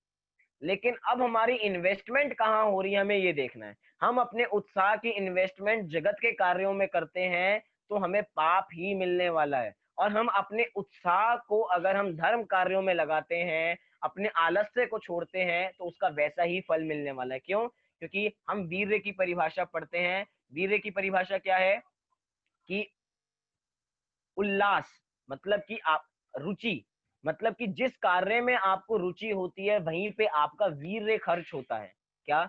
लेकिन अब हमारी इन्वेस्टमेंट कहाँ हो रही है हमें ये देखना है। हम अपने उत्साह की इन्वेस्टमेंट जगत के कार्यों में करते हैं तो हमें पाप ही मिलने वाला है, और हम अपने उत्साह को अगर हम धर्म कार्यों में लगाते हैं, अपने आलस्य को छोड़ते हैं, तो उसका वैसा ही फल मिलने वाला है। क्यों? क्योंकि हम वीर्य की परिभाषा पढ़ते हैं। वीर्य की परिभाषा क्या है? कि उल्लास, मतलब कि आप रुचि, मतलब कि जिस कार्य में आपको रुचि होती है वहीं पे आपका वीर्य खर्च होता है। क्या?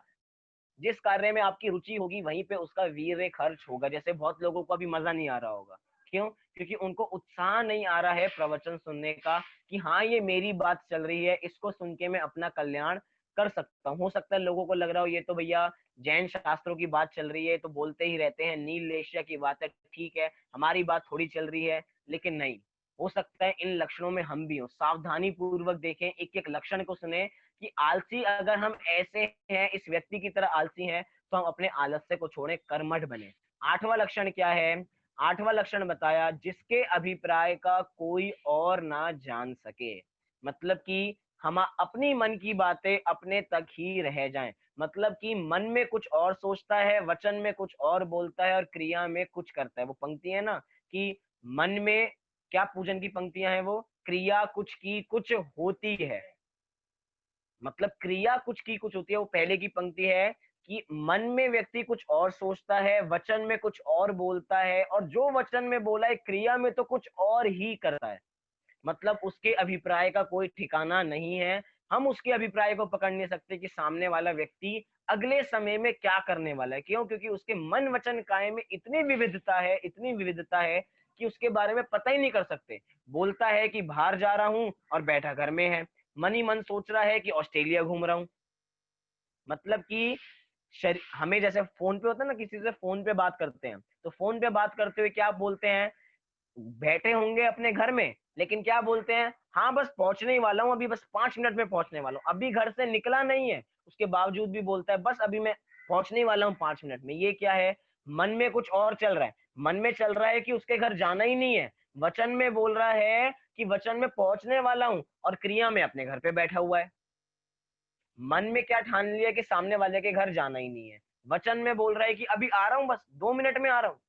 जिस कार्य में आपकी रुचि होगी वहीं पे उसका वीर्य खर्च होगा। जैसे बहुत लोगों को अभी मजा नहीं आ रहा होगा, क्यों? क्योंकि उनको उत्साह नहीं आ रहा है प्रवचन सुनने का, कि हाँ ये मेरी बात चल रही है, इसको सुन के मैं अपना कल्याण कर सकता हूँ। हो सकता है लोगों को लग रहा हो ये तो भैया जैन शास्त्रों की बात चल रही है, तो बोलते ही रहते हैं, नील लेशिया की बात है, ठीक है हमारी बात थोड़ी चल रही है। लेकिन नहीं, हो सकता है इन लक्षणों में हम भी हों। सावधानी पूर्वक देखें, एक एक लक्षण को सुने कि आलसी अगर हम ऐसे हैं, इस व्यक्ति की तरह आलसी हैं, तो हम अपने आलस्य को छोड़ें, कर्मठ बने। आठवां लक्षण क्या है? आठवां लक्षण बताया, जिसके अभिप्राय का कोई और ना जान सके। मतलब कि हम अपनी मन की बातें अपने तक ही रह जाएं। मतलब कि मन में कुछ और सोचता है, वचन में कुछ और बोलता है, और क्रिया में कुछ करता है। वो पंक्ति है ना कि मन में क्या, पूजन की पंक्तियां हैं वो, क्रिया कुछ की कुछ होती है। मतलब क्रिया कुछ की कुछ होती है, वो पहले की पंक्ति है कि मन में व्यक्ति कुछ और सोचता है, वचन में कुछ और बोलता है, और जो वचन में बोला है क्रिया में तो कुछ और ही करता है। मतलब उसके अभिप्राय का कोई ठिकाना नहीं है। हम उसके अभिप्राय को पकड़ नहीं सकते कि सामने वाला व्यक्ति अगले समय में क्या करने वाला है। क्यों? क्योंकि उसके मन वचन काय में इतनी विविधता है, इतनी विविधता है कि उसके बारे में पता ही नहीं कर सकते। बोलता है कि बाहर जा रहा हूं और बैठा घर में है, मन ही मन सोच रहा है कि ऑस्ट्रेलिया घूम रहा हूं। मतलब कि हमें जैसे फोन पे होता है ना, किसी से फोन पे बात करते हैं, तो फोन पे बात करते हुए क्या बोलते हैं? बैठे होंगे अपने घर में, लेकिन क्या बोलते हैं? हाँ बस पहुंचने ही वाला हूँ, अभी बस 5 मिनट में पहुंचने वाला हूँ, अभी घर से निकला नहीं है, उसके बावजूद भी बोलता है बस अभी मैं पहुंचने ही वाला हूँ 5 मिनट में। ये क्या है? मन में कुछ और चल रहा है। मन में चल रहा है कि उसके घर जाना ही नहीं है, वचन में बोल रहा है कि वचन में पहुंचने वाला हूँ, और क्रिया में अपने घर पे बैठा हुआ है। मन में क्या ठान लिया कि सामने वाले के घर जाना ही नहीं है, वचन में बोल रहा है कि अभी आ रहा हूँ, बस 2 मिनट में आ रहा हूँ,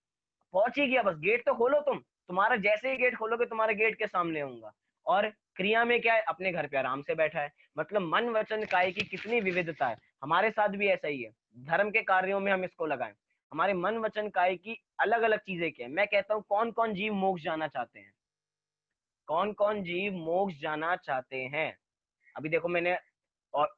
पहुंच ही गया, बस गेट तो खोलो तुम, तुम्हारा जैसे ही गेट खोलोगे तुम्हारे गेट के सामने होऊंगा। और क्रिया में क्या है? अपने घर पे आराम से बैठा है। मतलब मन वचन काय की कितनी विविधता है। हमारे साथ भी ऐसा ही है, धर्म के कार्यों में हम इसको लगाएं। हमारे मन वचन काय की अलग अलग चीजें क्या है। मैं कहता हूँ कौन कौन जीव मोक्ष जाना चाहते हैं? कौन कौन जीव मोक्ष जाना चाहते हैं? अभी देखो मैंने और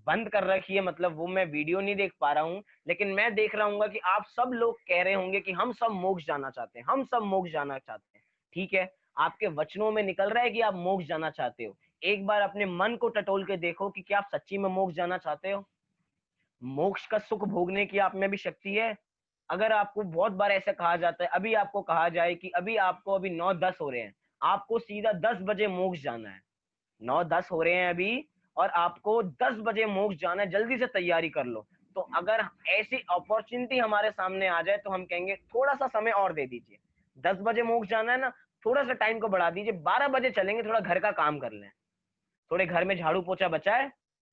बंद कर रखी है, मतलब वो मैं वीडियो नहीं देख पा रहा हूँ, लेकिन मैं देख रहा हूँ कि आप सब लोग कह रहे होंगे कि हम सब मोक्ष जाना चाहते हैं, हम सब मोक्ष जाना चाहते हैं। ठीक है, आपके वचनों में निकल रहा है कि आप मोक्ष जाना चाहते हो। एक बार अपने मन को टटोल के देखो कि क्या आप सच्ची में मोक्ष जाना चाहते हो? मोक्ष का सुख भोगने की आप में भी शक्ति है। अगर आपको बहुत बार ऐसा कहा जाता है, अभी आपको कहा जाए कि अभी आपको अभी 9-10 हो रहे हैं, आपको सीधा 10 बजे मोक्ष जाना है, 9-10 हो रहे हैं अभी, और आपको 10 बजे मोक्ष जाना है, जल्दी से तैयारी कर लो। तो अगर ऐसी अपॉर्चुनिटी हमारे सामने आ जाए तो हम कहेंगे थोड़ा सा समय और दे दीजिए। 10 बजे मोक्ष जाना है ना, थोड़ा सा टाइम को बढ़ा दीजिए, 12 बजे चलेंगे, थोड़ा घर का काम कर लें, थोड़े घर में झाड़ू पोछा बचा है,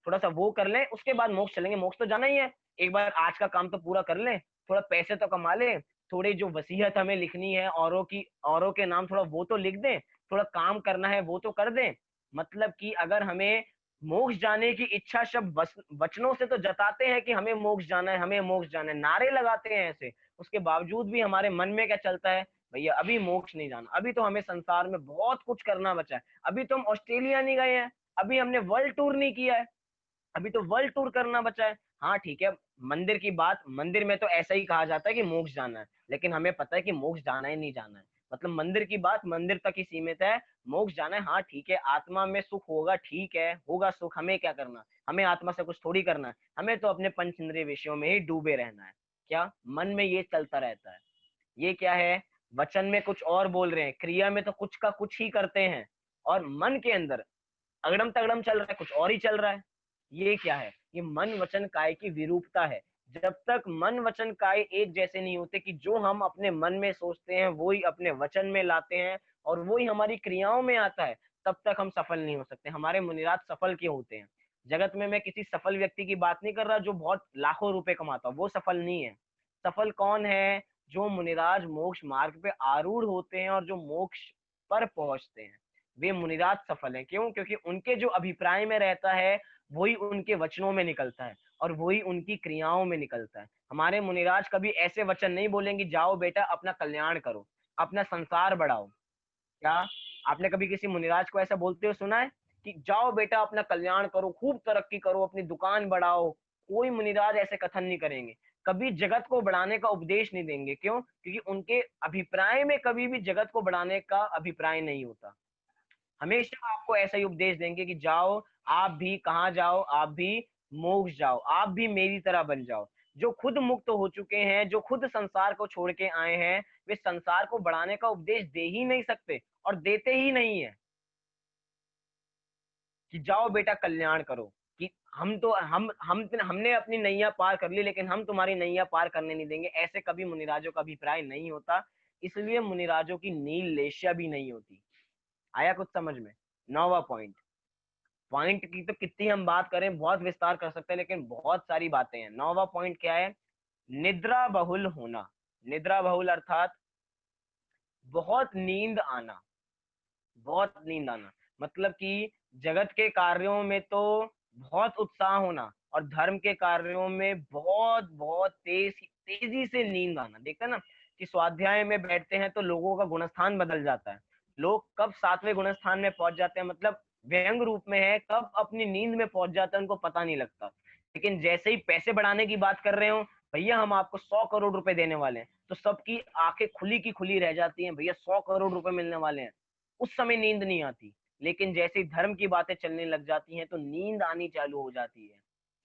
थोड़ा सा वो कर लें, उसके बाद मोक्ष चलेंगे। मोक्ष तो जाना ही है, एक बार आज का काम तो पूरा कर लें, थोड़ा पैसे तो कमा लें, थोड़ी जो वसीयत हमें लिखनी है औरों की, औरों के नाम, थोड़ा वो तो लिख दें, थोड़ा काम करना है वो तो कर दें। मतलब कि अगर हमें मोक्ष जाने की इच्छा शब्द वचनों से तो जताते हैं कि हमें मोक्ष जाना है, हमें मोक्ष जाना है, नारे लगाते हैं ऐसे, उसके बावजूद भी हमारे मन में क्या चलता है? भैया अभी मोक्ष नहीं जाना, अभी तो हमें संसार में बहुत कुछ करना बचा है, अभी तो हम ऑस्ट्रेलिया नहीं गए हैं, अभी हमने वर्ल्ड टूर नहीं किया है, अभी तो वर्ल्ड टूर करना बचा है, हाँ ठीक है, मंदिर की बात, मंदिर में तो ऐसा ही कहा जाता है कि मोक्ष जाना है, लेकिन हमें पता है कि मोक्ष जाना ही नहीं जाना है। मतलब मंदिर की बात मंदिर तक ही सीमित है, मोक्ष जाना है हाँ ठीक है, आत्मा में सुख होगा, ठीक है होगा सुख, हमें क्या करना, हमें आत्मा से कुछ थोड़ी करना है, हमें तो अपने पंच इंद्रिय विषयों में ही डूबे रहना है। क्या मन में ये चलता रहता है, ये क्या है, वचन में कुछ और बोल रहे हैं, क्रिया में तो कुछ का कुछ ही करते हैं, और मन के अंदर अगड़म तगड़म चल रहा है, कुछ और ही चल रहा है। ये क्या है, ये मन वचन काय की विरूपता है। जब तक मन वचन काय एक जैसे नहीं होते, कि जो हम अपने मन में सोचते हैं वो ही अपने वचन में लाते हैं और वो ही हमारी क्रियाओं में आता है, तब तक हम सफल नहीं हो सकते। हमारे मुनिराज सफल क्यों होते हैं, जगत में मैं किसी सफल व्यक्ति की बात नहीं कर रहा जो बहुत लाखों रुपए कमाता, वो सफल नहीं है। सफल कौन है, जो मुनिराज मोक्ष मार्ग पे आरूढ़ होते हैं और जो मोक्ष पर पहुंचते हैं, वे मुनिराज सफल हैं। क्यों, क्योंकि उनके जो अभिप्राय में रहता है वही उनके वचनों में निकलता है और वही उनकी क्रियाओं में निकलता है। हमारे मुनिराज कभी ऐसे वचन नहीं बोलेंगे जाओ बेटा अपना कल्याण करो, अपना संसार बढ़ाओ। क्या आपने कभी किसी मुनिराज को ऐसा बोलते हुए सुना है कि जाओ बेटा अपना कल्याण करो, खूब तरक्की करो, अपनी दुकान बढ़ाओ? कोई मुनिराज ऐसे कथन नहीं करेंगे, कभी जगत को बढ़ाने का उपदेश नहीं देंगे। क्यों, क्योंकि उनके अभिप्राय में कभी भी जगत को बढ़ाने का अभिप्राय नहीं होता। हमेशा आपको ऐसा ही उपदेश देंगे कि जाओ, आप भी कहाँ जाओ, आप भी मोक्ष जाओ, आप भी मेरी तरह बन जाओ। जो खुद मुक्त हो चुके हैं, जो खुद संसार को छोड़ के आए हैं, वे संसार को बढ़ाने का उपदेश दे ही नहीं सकते और देते ही नहीं है कि जाओ बेटा कल्याण करो। कि हम तो हम हमने अपनी नैया पार कर ली, लेकिन हम तुम्हारी नैया पार करने नहीं देंगे, ऐसे कभी मुनिराजों का अभिप्राय नहीं होता। इसलिए मुनिराजों की नील लेशा भी नहीं होती। आया कुछ समझ में? 9वां पॉइंट, पॉइंट की तो कितनी हम बात करें, बहुत विस्तार कर सकते हैं, लेकिन बहुत सारी बातें हैं। 9वां पॉइंट क्या है, निद्रा बहुल होना। निद्रा बहुल अर्थात बहुत नींद आना, बहुत नींद आना। मतलब कि जगत के कार्यों में तो बहुत उत्साह होना और धर्म के कार्यों में बहुत बहुत तेजी से नींद आना। देखते हैं ना कि स्वाध्याय में बैठते हैं तो लोगों का गुणस्थान बदल जाता है, लोग कब 7वें गुणस्थान में पहुंच जाते हैं, मतलब व्यंग रूप में है, कब अपनी नींद में पहुंच जाता है उनको पता नहीं लगता। लेकिन जैसे ही पैसे बढ़ाने की बात कर रहे हो, भैया हम आपको 100 करोड़ रुपए देने वाले हैं, तो सबकी आंखें खुली की खुली रह जाती हैं, भैया 100 करोड़ रुपए मिलने वाले हैं। उस समय नींद नहीं आती, लेकिन जैसे ही धर्म की बातें चलने लग जाती हैं तो नींद आनी चालू हो जाती है।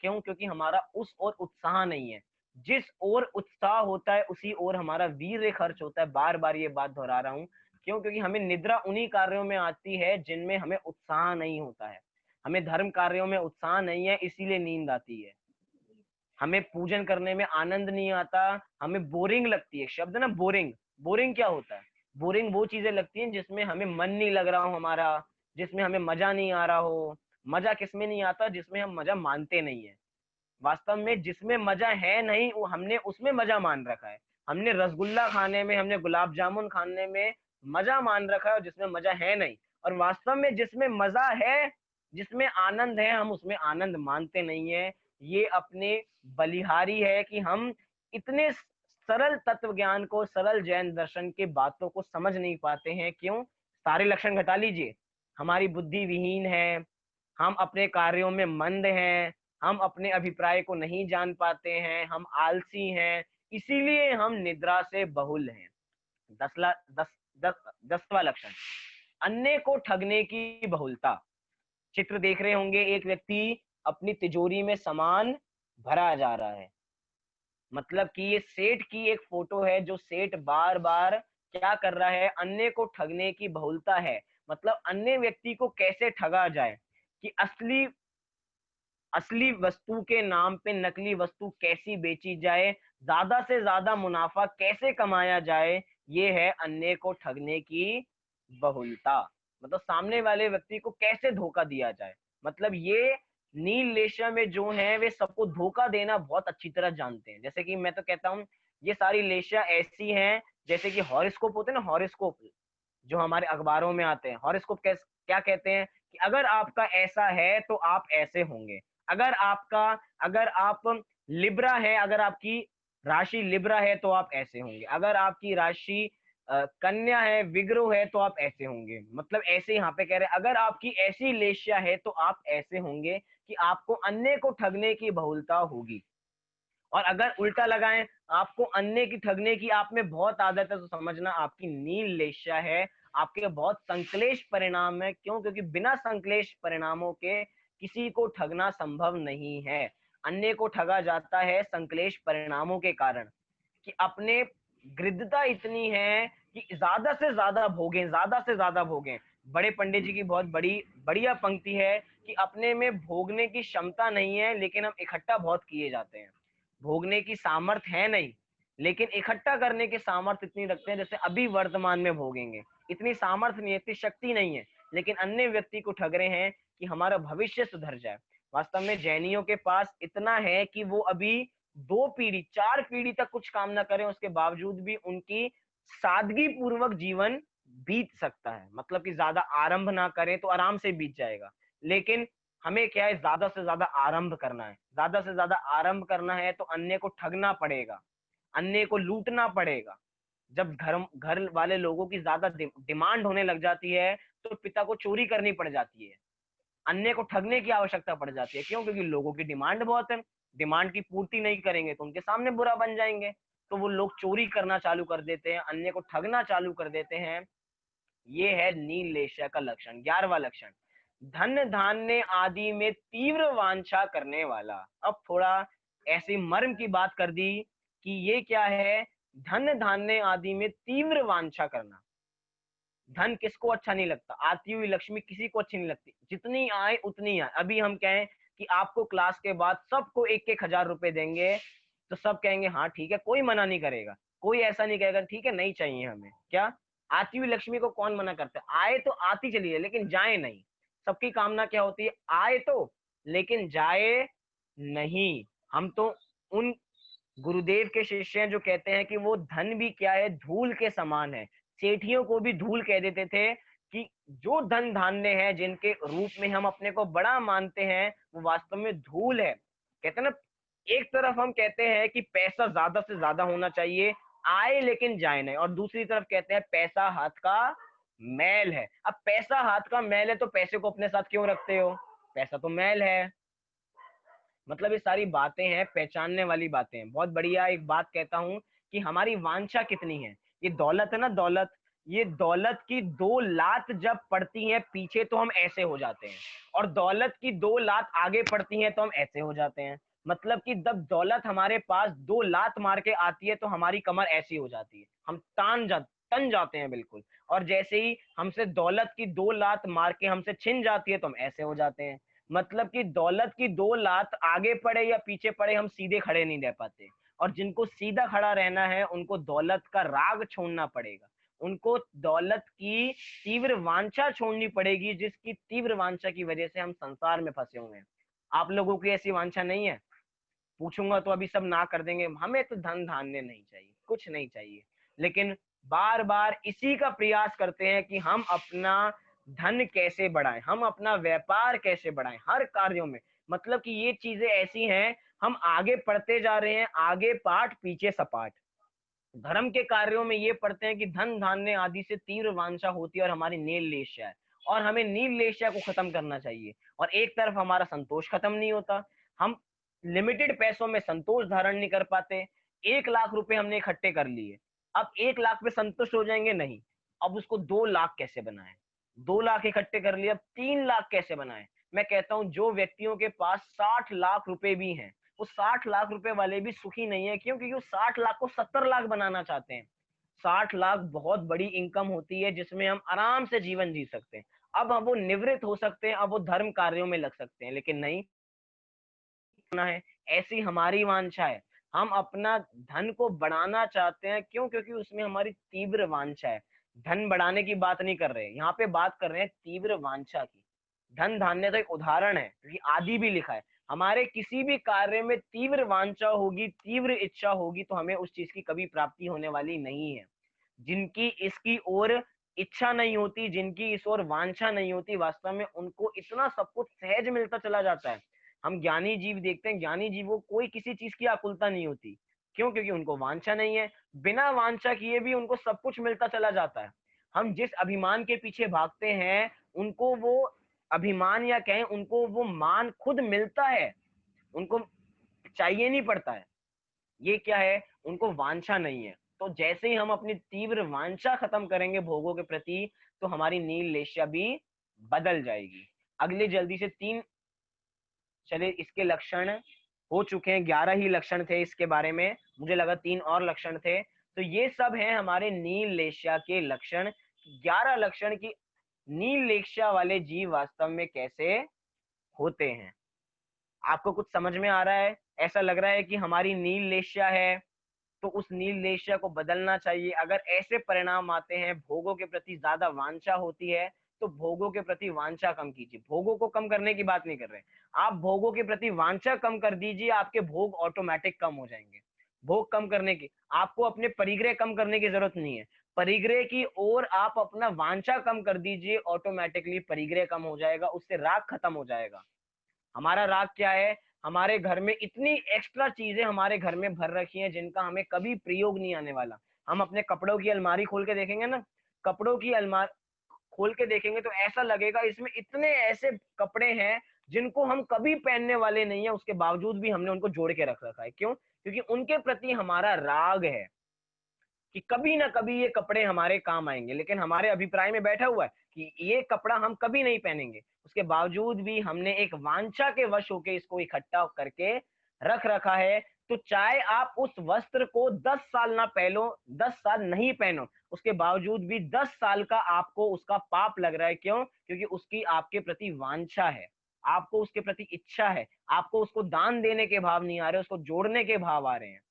क्यों, क्योंकि हमारा उस ओर उत्साह नहीं है। जिस ओर उत्साह होता है उसी ओर हमारा वीर्य खर्च होता है। बार बार ये बात दोहरा रहा हूं, क्यों, क्योंकि हमें निद्रा उन्हीं कार्यों में आती है जिनमें हमें उत्साह नहीं होता है। हमें धर्म कार्यों में उत्साह नहीं है, इसीलिए नींद आती है। हमें पूजन करने में आनंद नहीं आता, हमें बोरिंग लगती है। शब्द ना बोरिंग, बोरिंग क्या होता है, बोरिंग वो चीजें लगती हैं जिसमें हमें मन नहीं लग रहा हो हमारा, जिसमें हमें मजा नहीं आ रहा हो। मजा किसमें नहीं आता, जिसमें हम मजा मानते नहीं है। वास्तव में जिसमें मजा है नहीं, वो हमने उसमें मजा मान रखा है। हमने रसगुल्ला खाने में, हमने गुलाब जामुन खाने में मजा मान रखा है, और जिसमें मजा है नहीं। और वास्तव में जिसमें मजा है, जिसमें आनंद है, हम उसमें आनंद मानते नहीं है। ये अपने बलिहारी है कि हम इतने सरल तत्व ज्ञान को, सरल जैन दर्शन के बातों को समझ नहीं पाते हैं। क्यों, सारे लक्षण घटा लीजिए, हमारी बुद्धि विहीन है, हम अपने कार्यों में मंद हैं, हम अपने अभिप्राय को नहीं जान पाते हैं, हम आलसी हैं, इसीलिए हम निद्रा से बहुल हैं। 10वां लक्षण, अन्य को ठगने की बहुलता। चित्र देख रहे होंगे, एक व्यक्ति अपनी तिजोरी में सामान भरा जा रहा है। मतलब कि ये सेठ की एक फोटो है, जो सेठ बार बार क्या कर रहा है, अन्य को ठगने की बहुलता है। मतलब अन्य व्यक्ति को कैसे ठगा जाए, कि असली असली वस्तु के नाम पे नकली वस्तु कैसी बेची जाए, ज्यादा से ज्यादा मुनाफा कैसे कमाया जाए, ये है अन्य को ठगने की बहुलता। मतलब सामने वाले व्यक्ति को कैसे धोखा दिया जाए। मतलब ये नील लेशा में जो है वे सबको धोखा देना बहुत अच्छी तरह जानते हैं। जैसे कि मैं तो कहता हूँ, ये सारी लेशा ऐसी हैं जैसे कि हॉरोस्कोप होते हैं ना, हॉरोस्कोप जो हमारे अखबारों में आते हैं। हॉरोस्कोप क्या कहते हैं, कि अगर आपका ऐसा है तो आप ऐसे होंगे। अगर आपका, अगर आप लिब्रा है, अगर आपकी राशि लिब्रा है तो आप ऐसे होंगे। अगर आपकी राशि कन्या है, विग्रह है, तो आप ऐसे होंगे। मतलब ऐसे यहाँ पे कह रहे हैं, अगर आपकी ऐसी लेश्या है तो आप ऐसे होंगे, कि आपको अन्य को ठगने की बहुलता होगी। और अगर उल्टा लगाएं, आपको अन्य की ठगने की आप में बहुत आदत है, तो समझना आपकी नील लेशा है, आपके बहुत संकलेश परिणाम है। क्यों? क्योंकि बिना संकलेश परिणामों के किसी को ठगना संभव नहीं है। अन्य को ठगा जाता है संकलेश परिणामों के कारण, कि अपने गृद्धता इतनी है कि ज्यादा से ज्यादा भोगें, ज्यादा से ज्यादा भोगें। बड़े पंडित जी की बहुत बड़ी बढ़िया पंक्ति है कि अपने में भोगने की क्षमता नहीं है, लेकिन हम इकट्ठा बहुत किए जाते हैं। भोगने की सामर्थ्य है नहीं, लेकिन इकट्ठा करने की सामर्थ्य इतनी रखते हैं, जैसे अभी वर्तमान में भोगेंगे। इतनी सामर्थ्य नहीं है, इतनी शक्ति नहीं है, लेकिन अन्य व्यक्ति को ठग रहे हैं कि हमारा भविष्य सुधर जाए। वास्तव में जैनियों के पास इतना है कि वो अभी 2 पीढ़ी 4 पीढ़ी तक कुछ काम ना करें, उसके बावजूद भी उनकी सादगी पूर्वक जीवन बीत सकता है। मतलब कि ज्यादा आरंभ ना करें तो आराम से बीत जाएगा। लेकिन हमें क्या है, ज्यादा से ज्यादा आरंभ करना है। ज्यादा से ज्यादा आरंभ करना है तो अन्य को ठगना पड़ेगा, अन्य को लूटना पड़ेगा। जब घर वाले लोगों की ज्यादा डिमांड होने लग जाती है, तो पिता को चोरी करनी पड़ जाती है, अन्य को ठगने की आवश्यकता पड़ जाती है। क्यों? क्योंकि लोगों की डिमांड बहुत है, डिमांड की पूर्ति नहीं करेंगे तो उनके सामने बुरा बन जाएंगे। तो वो लोग चोरी करना चालू कर देते हैं, अन्य को ठगना चालू कर देते हैं। ये है नील लेशा का लक्षण। 11वां लक्षण, धन धान्य आदि में तीव्र वांछा करने वाला। अब थोड़ा ऐसी मर्म की बात कर दी कि ये क्या है, धन धान्य आदि में तीव्र वांछा करना। धन किसको अच्छा नहीं लगता? आती हुई लक्ष्मी किसी को अच्छी नहीं लगती। जितनी आए उतनी आए। अभी हम कहें कि आपको क्लास के बाद सबको 1-1 हजार रुपए देंगे, तो सब कहेंगे हाँ ठीक है, कोई मना नहीं करेगा। कोई ऐसा नहीं कहेगा ठीक है नहीं चाहिए हमें। क्या? आती हुई लक्ष्मी को कौन मना करता है? आए तो आती चली जाए, लेकिन जाए नहीं। सबकी कामना क्या होती है? आए तो, लेकिन जाए नहीं। हम तो उन गुरुदेव के शिष्य हैं जो कहते हैं कि वो धन भी क्या है, धूल के समान है। सेठियों को भी धूल कह देते थे कि जो धन धान्य है, जिनके रूप में हम अपने को बड़ा मानते हैं, वो वास्तव में धूल है। कहते हैं ना, एक तरफ हम कहते हैं कि पैसा ज्यादा से ज्यादा होना चाहिए, आए लेकिन जाए नहीं, और दूसरी तरफ कहते हैं पैसा हाथ का मैल है। अब पैसा हाथ का मैल है तो पैसे को अपने साथ क्यों रखते हो? पैसा तो मैल है। मतलब ये सारी बातें हैं, पहचानने वाली बातें हैं। बहुत बढ़िया एक बात कहता हूं कि हमारी वांछा कितनी है। ये दौलत है ना, दौलत, ये दौलत की 2 लात जब पड़ती है पीछे तो हम ऐसे हो जाते हैं, और दौलत की 2 लात आगे पड़ती है तो हम ऐसे हो जाते हैं। मतलब कि जब दौलत हमारे पास 2 लात मार के आती है तो हमारी कमर ऐसी हो जाती है, हम तन जाते हैं बिल्कुल। और जैसे ही हमसे दौलत की 2 लात मार के हमसे छिन जाती है तो हम ऐसे हो जाते हैं। मतलब कि दौलत की 2 लात आगे पड़े या पीछे पड़े, हम सीधे खड़े नहीं रह पाते। और जिनको सीधा खड़ा रहना है, उनको दौलत का राग छोड़ना पड़ेगा, उनको दौलत की तीव्र वांछा छोड़नी पड़ेगी, जिसकी तीव्र वांछा की वजह से हम संसार में फंसे हुए हैं। आप लोगों की ऐसी वांछा नहीं है? पूछूंगा तो अभी सब ना कर देंगे, हमें तो धन धान्य नहीं चाहिए, कुछ नहीं चाहिए। लेकिन बार बार इसी का प्रयास करते हैं कि हम अपना धन कैसे बढ़ाएं, हम अपना व्यापार कैसे बढ़ाएं हर कार्यों में। मतलब कि ये चीजें ऐसी हैं, हम आगे पढ़ते जा रहे हैं, आगे पाठ पीछे सपाट। धर्म के कार्यों में ये पढ़ते हैं कि धन धान्य आदि से तीव्र वांछा होती है और हमारी नील लेशा है, और हमें नील लेशा को खत्म करना चाहिए। और एक तरफ हमारा संतोष खत्म नहीं होता, हम लिमिटेड पैसों में संतोष धारण नहीं कर पाते। 1 लाख रुपए हमने इकट्ठे कर लिए, अब 1 लाख पे संतुष्ट हो जाएंगे? नहीं। अब उसको 2 लाख कैसे बनाए? 2 लाख इकट्ठे कर लिए, अब 3 लाख कैसे बनाए? मैं कहता हूं जो व्यक्तियों के पास 60 लाख रुपए भी हैं, वो 60 लाख रुपए वाले भी सुखी नहीं है। क्यों? क्योंकि वो 60 लाख को 70 लाख बनाना चाहते हैं। 60 लाख बहुत बड़ी इनकम होती है, जिसमें हम आराम से जीवन जी सकते हैं। अब हम वो निवृत्त हो सकते हैं, अब वो धर्म कार्यों में लग सकते हैं, लेकिन नहीं करना है। ऐसी हमारी वांछा है, हम अपना धन को बढ़ाना चाहते हैं। क्यों? क्योंकि उसमें हमारी तीव्र वांछा है। धन बढ़ाने की बात नहीं कर रहे, यहाँ पे बात कर रहे हैं तीव्र वांछा की। धन धान्य तो एक उदाहरण है, क्योंकि आदि भी लिखा है। हमारे किसी भी कार्य में तीव्र वांछा होगी, तीव्र इच्छा होगी, तो हमें उस चीज की कभी प्राप्ति होने वाली नहीं है। जिनकी इसकी ओर इच्छा नहीं होती, जिनकी इस ओर वांछा नहीं होती, वास्तव में उनको इतना सब कुछ सहज मिलता चला जाता है। हम ज्ञानी जीव देखते हैं, ज्ञानी जीवों को कोई किसी चीज की आकुलता नहीं होती। क्यों? क्योंकि उनको वांछा नहीं है। बिना वांछा किए भी उनको सब कुछ मिलता चला जाता है। हम जिस अभिमान के पीछे भागते हैं, उनको वो अभिमान या कहें उनको वो मान खुद मिलता है, उनको चाहिए नहीं पड़ता है। ये क्या है, उनको वांछा नहीं है। तो जैसे ही हम अपनी तीव्र वांछा खत्म करेंगे भोगों के प्रति, तो हमारी नील लेशा भी बदल जाएगी। अगले जल्दी से 3, चले इसके लक्षण हो चुके हैं, 11 ही लक्षण थे इसके बारे में, मुझे लगा 3 और लक्षण थे। तो ये सब हैं हमारे नील लेशा के लक्षण, 11 लक्षण की नील लेशा वाले जीव वास्तव में कैसे होते हैं। आपको कुछ समझ में आ रहा है? ऐसा लग रहा है कि हमारी नील लेशा है तो उस नील लेशा को बदलना चाहिए। अगर ऐसे परिणाम आते हैं, भोगों के प्रति ज्यादा वांछा होती है, तो भोगों के प्रति वांछा कम कीजिए। भोगों को कम करने की बात नहीं कर रहे, आप भोगों के प्रति वांछा कम कर दीजिए, आपके भोग ऑटोमेटिक कम हो जाएंगे। भोग कम करने की, आपको अपने परिग्रह कम करने की जरूरत नहीं है, परिग्रह की ओर आप अपना वांछा कम कर दीजिए, ऑटोमेटिकली परिग्रह कम हो जाएगा, उससे राग खत्म हो जाएगा। हमारा राग क्या है, हमारे घर में इतनी एक्स्ट्रा चीजें हमारे घर में भर रखी हैं जिनका हमें कभी प्रयोग नहीं आने वाला। हम अपने कपड़ों की अलमारी खोल के देखेंगे ना, कपड़ों की अलमारी खोल के देखेंगे तो ऐसा लगेगा इसमें इतने ऐसे कपड़े हैं जिनको हम कभी पहनने वाले नहीं है, उसके बावजूद भी हमने उनको जोड़ के रख रखा है। क्यों? क्योंकि उनके प्रति हमारा राग है कि कभी ना कभी ये कपड़े हमारे काम आएंगे। लेकिन हमारे अभिप्राय में बैठा हुआ है कि ये कपड़ा हम कभी नहीं पहनेंगे, उसके बावजूद भी हमने एक वांछा के वश होके इसको इकट्ठा करके रख रखा है। तो चाहे आप उस वस्त्र को 10 साल ना पहनो, 10 साल नहीं पहनो, उसके बावजूद भी 10 साल का आपको उसका पाप लग रहा है। क्यों? क्योंकि उसकी आपके प्रति वांछा है, आपको उसके प्रति इच्छा है, आपको उसको दान देने के भाव नहीं आ रहे, उसको जोड़ने के भाव आ रहे हैं।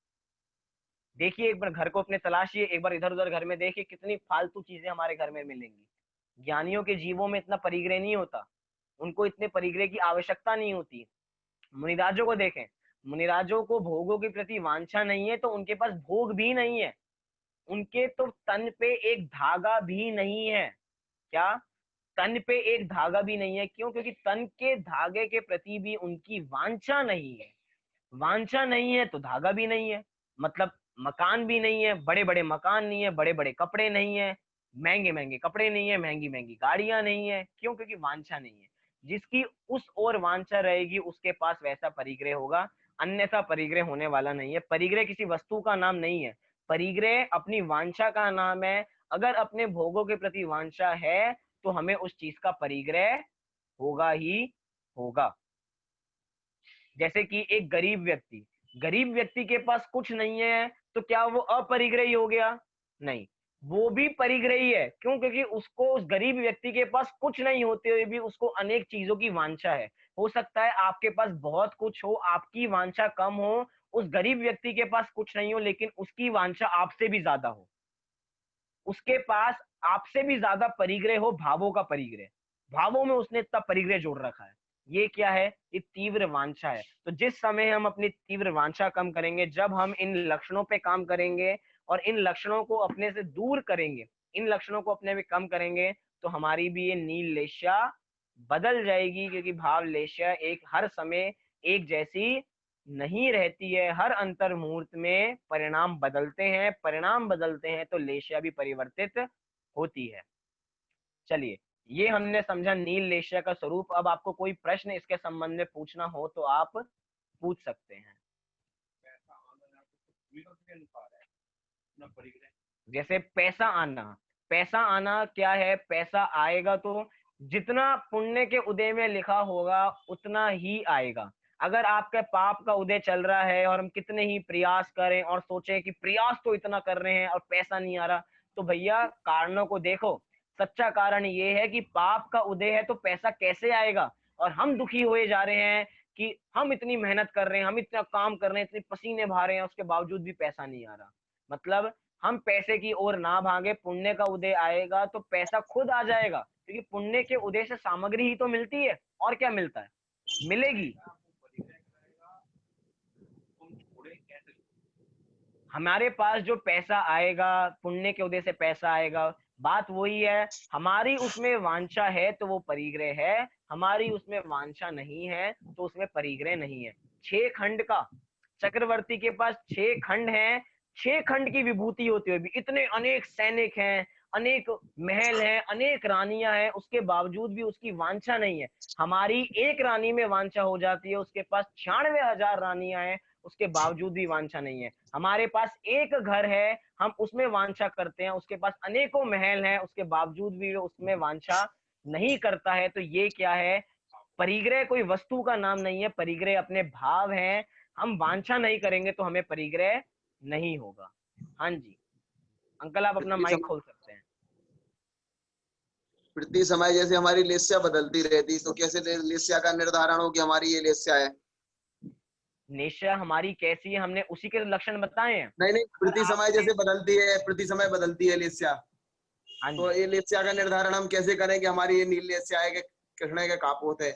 देखिए एक बार घर को अपने तलाशिए, एक बार इधर उधर घर में देखिए कितनी फालतू चीजें हमारे घर में मिलेंगी। ज्ञानियों के जीवों में इतना परिग्रह नहीं होता, उनको इतने परिग्रह की आवश्यकता नहीं होती। मुनिराजों को देखें, मुनिराजों को भोगों के प्रति वांछा नहीं है तो उनके पास भोग भी नहीं है, उनके तो तन पे एक धागा भी नहीं है। क्या? तन पे एक धागा भी नहीं है। क्यों? क्योंकि तन के धागे के प्रति भी उनकी वांछा नहीं है। वांछा नहीं है तो धागा भी नहीं है, मतलब मकान भी नहीं है, बड़े बड़े मकान नहीं है, बड़े बड़े कपड़े नहीं है, महंगे महंगे कपड़े नहीं है, महंगी महंगी गाड़ियां नहीं है। क्यों? क्योंकि वांछा नहीं है। जिसकी उस ओर वांछा रहेगी उसके पास वैसा परिग्रह होगा, अन्यथा परिग्रह होने वाला नहीं है। परिग्रह किसी वस्तु का नाम नहीं है, परिग्रह अपनी वांछा का नाम है। अगर अपने भोगों के प्रति वांछा है तो हमें उस चीज का परिग्रह होगा ही होगा। जैसे कि एक गरीब व्यक्ति के पास कुछ नहीं है तो क्या वो अपरिग्रही हो गया? नहीं, वो भी परिग्रही है। क्यों? क्योंकि उसको, उस गरीब व्यक्ति के पास कुछ नहीं होते हुए भी उसको अनेक चीजों की वांछा है। हो सकता है आपके पास बहुत कुछ हो, आपकी वांछा कम हो, उस गरीब व्यक्ति के पास कुछ नहीं हो लेकिन उसकी वांछा आपसे भी ज्यादा हो, उसके पास आपसे भी ज्यादा परिग्रह हो, भावों का परिग्रह, भावों में उसने इतना परिग्रह जोड़ रखा है। ये क्या है? ये तीव्र वांछा है। तो जिस समय हम अपनी तीव्र वांछा कम करेंगे, जब हम इन लक्षणों पे काम करेंगे और इन लक्षणों को अपने से दूर करेंगे, इन लक्षणों को अपने में कम करेंगे, तो हमारी भी ये नील लेशा बदल जाएगी। क्योंकि भाव लेशा एक हर समय एक जैसी नहीं रहती है, हर अंतर मुहूर्त में परिणाम बदलते हैं, परिणाम बदलते हैं तो लेशिया भी परिवर्तित होती है। चलिए, ये हमने समझा नील लेशिया का स्वरूप। अब आपको कोई प्रश्न इसके संबंध में पूछना हो तो आप पूछ सकते हैं। जैसे पैसा आना, पैसा आना क्या है? पैसा आएगा तो जितना पुण्य के उदय में लिखा होगा उतना ही आएगा। अगर आपके पाप का उदय चल रहा है और हम कितने ही प्रयास करें और सोचें कि प्रयास तो इतना कर रहे हैं और पैसा नहीं आ रहा, तो भैया कारणों को देखो। सच्चा कारण ये है कि पाप का उदय है तो पैसा कैसे आएगा, और हम दुखी हुए जा रहे हैं कि हम इतनी मेहनत कर रहे हैं, हम इतना काम कर रहे हैं, इतने पसीने बहा रहे हैं, उसके बावजूद भी पैसा नहीं आ रहा। मतलब हम पैसे की ओर ना भागे, पुण्य का उदय आएगा तो पैसा खुद आ जाएगा। क्योंकि पुण्य के उदय से सामग्री ही तो मिलती है, और क्या मिलता है? मिलेगी। हमारे पास जो पैसा आएगा, पुण्य के उदय से पैसा आएगा, बात वही है। हमारी उसमें वांछा है तो वो परिग्रह है, हमारी उसमें वांछा नहीं है तो उसमें परिग्रह नहीं है। 6 खंड का, चक्रवर्ती के पास 6 खंड हैं, 6 खंड की विभूति होती हुई भी, इतने अनेक सैनिक हैं, अनेक महल हैं, अनेक रानियां हैं, उसके बावजूद भी उसकी वांछा नहीं है। हमारी एक रानी में वांछा हो जाती है, उसके पास 96,000 रानियां हैं, उसके बावजूद भी वांछा नहीं है। हमारे पास एक घर है, हम उसमें वांछा करते हैं, उसके पास अनेकों महल हैं, उसके बावजूद भी वो उसमें वांछा नहीं करता है। तो ये क्या है? परिग्रह कोई वस्तु का नाम नहीं है, परिग्रह अपने भाव हैं। हम वांछा नहीं करेंगे तो हमें परिग्रह नहीं होगा। हाँ जी अंकल, आप अपना माइक खोल सकते हैं। प्रति समय जैसे हमारी लेस्या बदलती रहती, तो कैसे लेस्या का निर्धारण हो कि हमारी ये लेस्या है? नेशा हमारी कैसी है, हमने उसी के लक्षण बताए हैं। नहीं नहीं, अगर प्रति समय आपने, जैसे बदलती है, प्रति समय बदलती है लेस्या, हाँ तो जी, ये लेस्या का निर्धारण हम कैसे करें कि हमारी ये नील लेस्या है कि कृष्ण के कापोत है?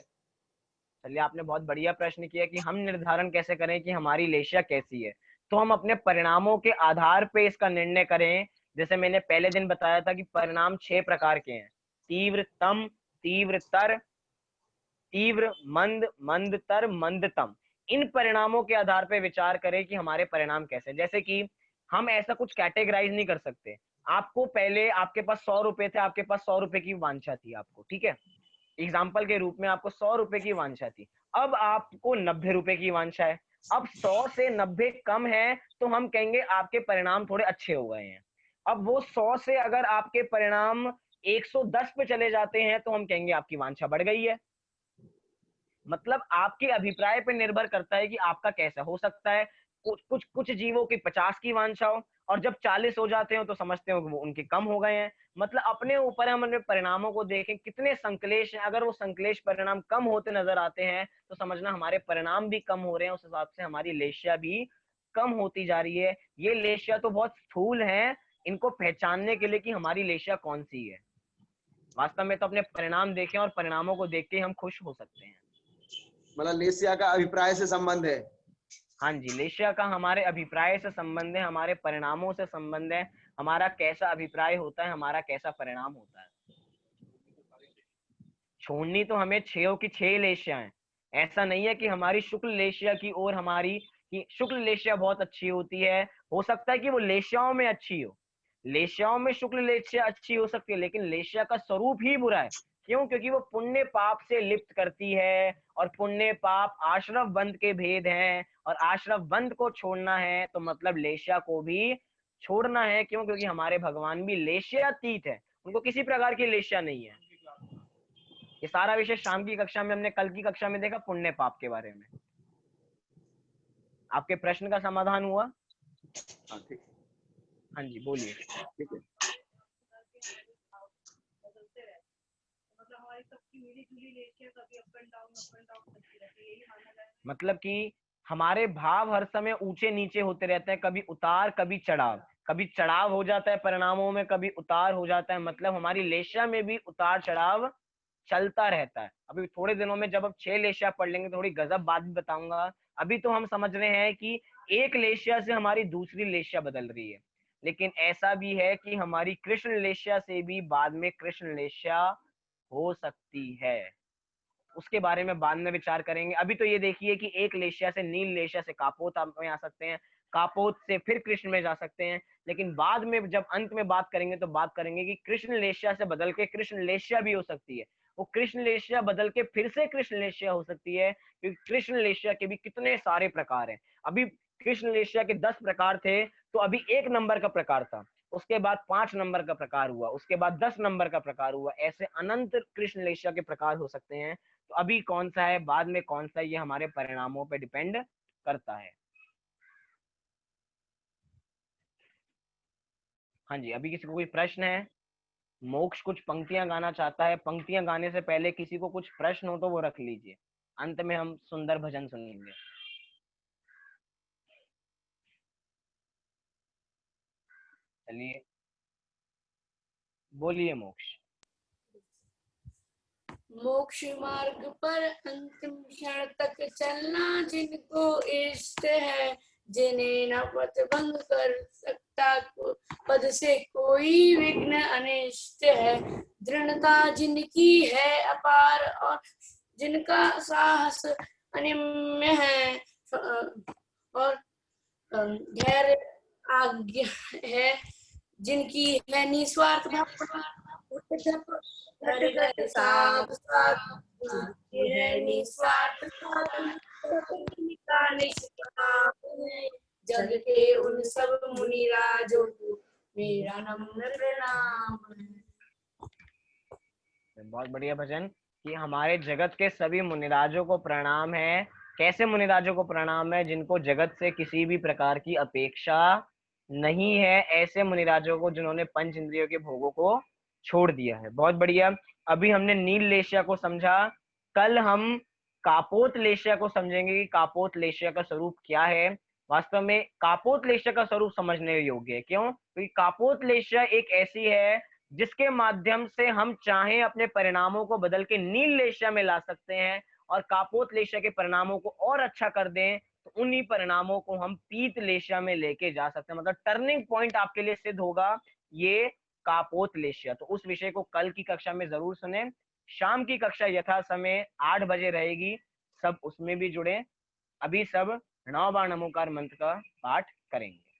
चलिए आपने बहुत बढ़िया प्रश्न किया कि हम निर्धारण कैसे करें कि हमारी लेशा कैसी है। तो हम अपने परिणामों के आधार पे इसका निर्णय करें। जैसे मैंने पहले दिन बताया था कि परिणाम 6 प्रकार के हैं: तीव्रतम, तीव्रतर, तीव्र, मंद, मंदतर, मंदतम। इन परिणामों के आधार पे विचार करें कि हमारे परिणाम कैसे। जैसे कि हम ऐसा कुछ कैटेगराइज नहीं कर सकते। आपको पहले, आपके पास 100 रुपए थे, आपके पास 100 रुपए की वांछा थी आपको, ठीक है, एग्जाम्पल के रूप में आपको 100 रुपए की वांछा थी। अब आपको 90 रुपए की वांछा है। अब 100 से 90 कम है तो हम कहेंगे आपके परिणाम थोड़े अच्छे हो गए हैं। अब वो 100 से अगर आपके परिणाम 110 पे चले जाते हैं तो हम कहेंगे आपकी वांछा बढ़ गई है। मतलब आपके अभिप्राय पे निर्भर करता है कि आपका कैसा हो सकता है। कुछ कुछ कुछ जीवों की 50 की वांछा हो, और जब 40 हो जाते हो तो समझते हो कि वो उनके कम हो गए हैं। मतलब अपने ऊपर हम अपने परिणामों को देखें कितने संकलेश हैं। अगर वो संकलेश परिणाम कम होते नजर आते हैं तो समझना हमारे परिणाम भी कम हो रहे हैं, उस हिसाब से हमारी लेशिया भी कम होती जा रही है। ये लेशिया तो बहुत स्थूल है, इनको पहचानने के लिए कि हमारी लेशिया कौन सी है। वास्तव में तो अपने परिणाम देखें और परिणामों को देख के हम खुश हो सकते हैं। मतलब लेस्या का अभिप्राय से संबंध है? हाँ जी, लेशिया का हमारे अभिप्राय से संबंध है, हमारे परिणामों से संबंध है। हमारा कैसा अभिप्राय होता है, हमारा कैसा परिणाम होता है। छोड़नी तो हमें 6 की 6 लेशिया है। ऐसा नहीं है कि हमारी शुक्ल लेशिया की ओर हमारी, कि शुक्ल लेशिया बहुत अच्छी होती है। हो सकता है कि वो लेशियाओं में अच्छी हो, लेशियाओं में शुक्ल लेशिया अच्छी हो सकती है, लेकिन लेशिया का स्वरूप ही बुरा है। क्यों? क्योंकि वो पुण्य पाप से लिप्त करती है, और पुण्य पाप आश्रव बंध के भेद हैं, और आश्रव बंध को छोड़ना है तो मतलब लेशिया को भी छोड़ना है। क्यों? क्योंकि हमारे भगवान भी लेशियातीत है, उनको किसी प्रकार की लेशिया नहीं है। ये सारा विषय शाम की कक्षा में, हमने कल की कक्षा में देखा पुण्य पाप के बारे में। आपके प्रश्न का समाधान हुआ? हाँ ठीक। हाँ जी बोलिए। ठीक है। मतलब कि हमारे भाव हर समय ऊंचे नीचे होते रहते हैं, कभी उतार कभी चढ़ाव, कभी चढ़ाव हो जाता है परिणामों में, कभी उतार हो जाता है। मतलब हमारी लेशा में भी उतार चढ़ाव चलता रहता है। अभी थोड़े दिनों में जब अब 6 लेशिया पढ़ लेंगे, थोड़ी गजब बात भी बताऊंगा। अभी तो हम समझ रहे हैं कि एक लेशिया से हमारी दूसरी लेशिया बदल रही है, लेकिन ऐसा भी है कि हमारी कृष्ण लेशिया से भी बाद में कृष्ण लेशिया हो सकती है। उसके बारे में बाद में विचार करेंगे। अभी तो ये देखिए कि एक लेशिया से, नील लेशिया से कापोत में आ सकते हैं, कापोत से फिर कृष्ण में जा सकते हैं। लेकिन बाद में जब अंत में बात करेंगे तो बात करेंगे कि कृष्ण लेशिया से बदल के कृष्ण लेशिया भी हो सकती है। वो कृष्ण लेशिया बदल के फिर से कृष्ण लेशिया हो सकती है, क्योंकि कृष्ण लेशिया के भी कितने सारे प्रकार हैं। अभी कृष्ण लेशिया के 10 प्रकार थे, तो अभी 1 नंबर का प्रकार था, उसके बाद 5 नंबर का प्रकार हुआ, उसके बाद 10 नंबर का प्रकार हुआ। ऐसे अनंत कृष्ण लेशिया के प्रकार हो सकते हैं। तो अभी कौन सा है, बाद में कौन सा है, ये हमारे परिणामों पे डिपेंड करता है। हाँ जी, अभी किसी को कोई प्रश्न है? मोक्ष कुछ पंक्तियां गाना चाहता है, पंक्तियां गाने से पहले किसी को कुछ प्रश्न हो तो वो रख लीजिए, अंत में हम सुंदर भजन सुनेंगे। चलिए बोलिए मोक्ष। मोक्ष मार्ग पर अंतिम क्षण तक चलना जिनको इष्ट है, जिन्हें न पथ भंग कर सकता पद से कोई विघ्न अनिष्ट है। दृढ़ता जिनकी है अपार और जिनका साहस अनिम्य है, और धैर्य आज्ञा है, जिनकी है निस्वार्थ भावना, उठ झप घट घट साथ साथ, जिनकी है निस्वार्थ भावना, सतगुरु का निष्काम है। जग के उन सब मुनि राजों को मेरा नम्र प्रणाम है। बहुत बढ़िया भजन कि हमारे जगत के सभी मुनिराजों को प्रणाम है। कैसे मुनिराजों को प्रणाम है? जिनको जगत से किसी भी प्रकार की अपेक्षा नहीं है, ऐसे मुनिराजों को जिन्होंने पंच इंद्रियों के भोगों को छोड़ दिया है। बहुत बढ़िया। अभी हमने नील लेशिया को समझा, कल हम कापोत लेशिया को समझेंगे कि कापोत लेशिया का स्वरूप क्या है। वास्तव में कापोत लेशिया का स्वरूप समझने योग्य है। क्यों? क्योंकि कापोत लेशिया एक ऐसी है जिसके माध्यम से हम चाहें अपने परिणामों को बदल के नील लेशिया में ला सकते हैं, और कापोत लेशिया के परिणामों को और अच्छा कर दें तो उन्हीं परिणामों को हम पीत लेशिया में लेके जा सकते हैं। मतलब टर्निंग पॉइंट आपके लिए सिद्ध होगा ये कापोत लेशिया। तो उस विषय को कल की कक्षा में जरूर सुने। शाम की कक्षा यथा समय 8 बजे रहेगी, सब उसमें भी जुड़े। अभी सब 9 बार नमोकार मंत्र का पाठ करेंगे।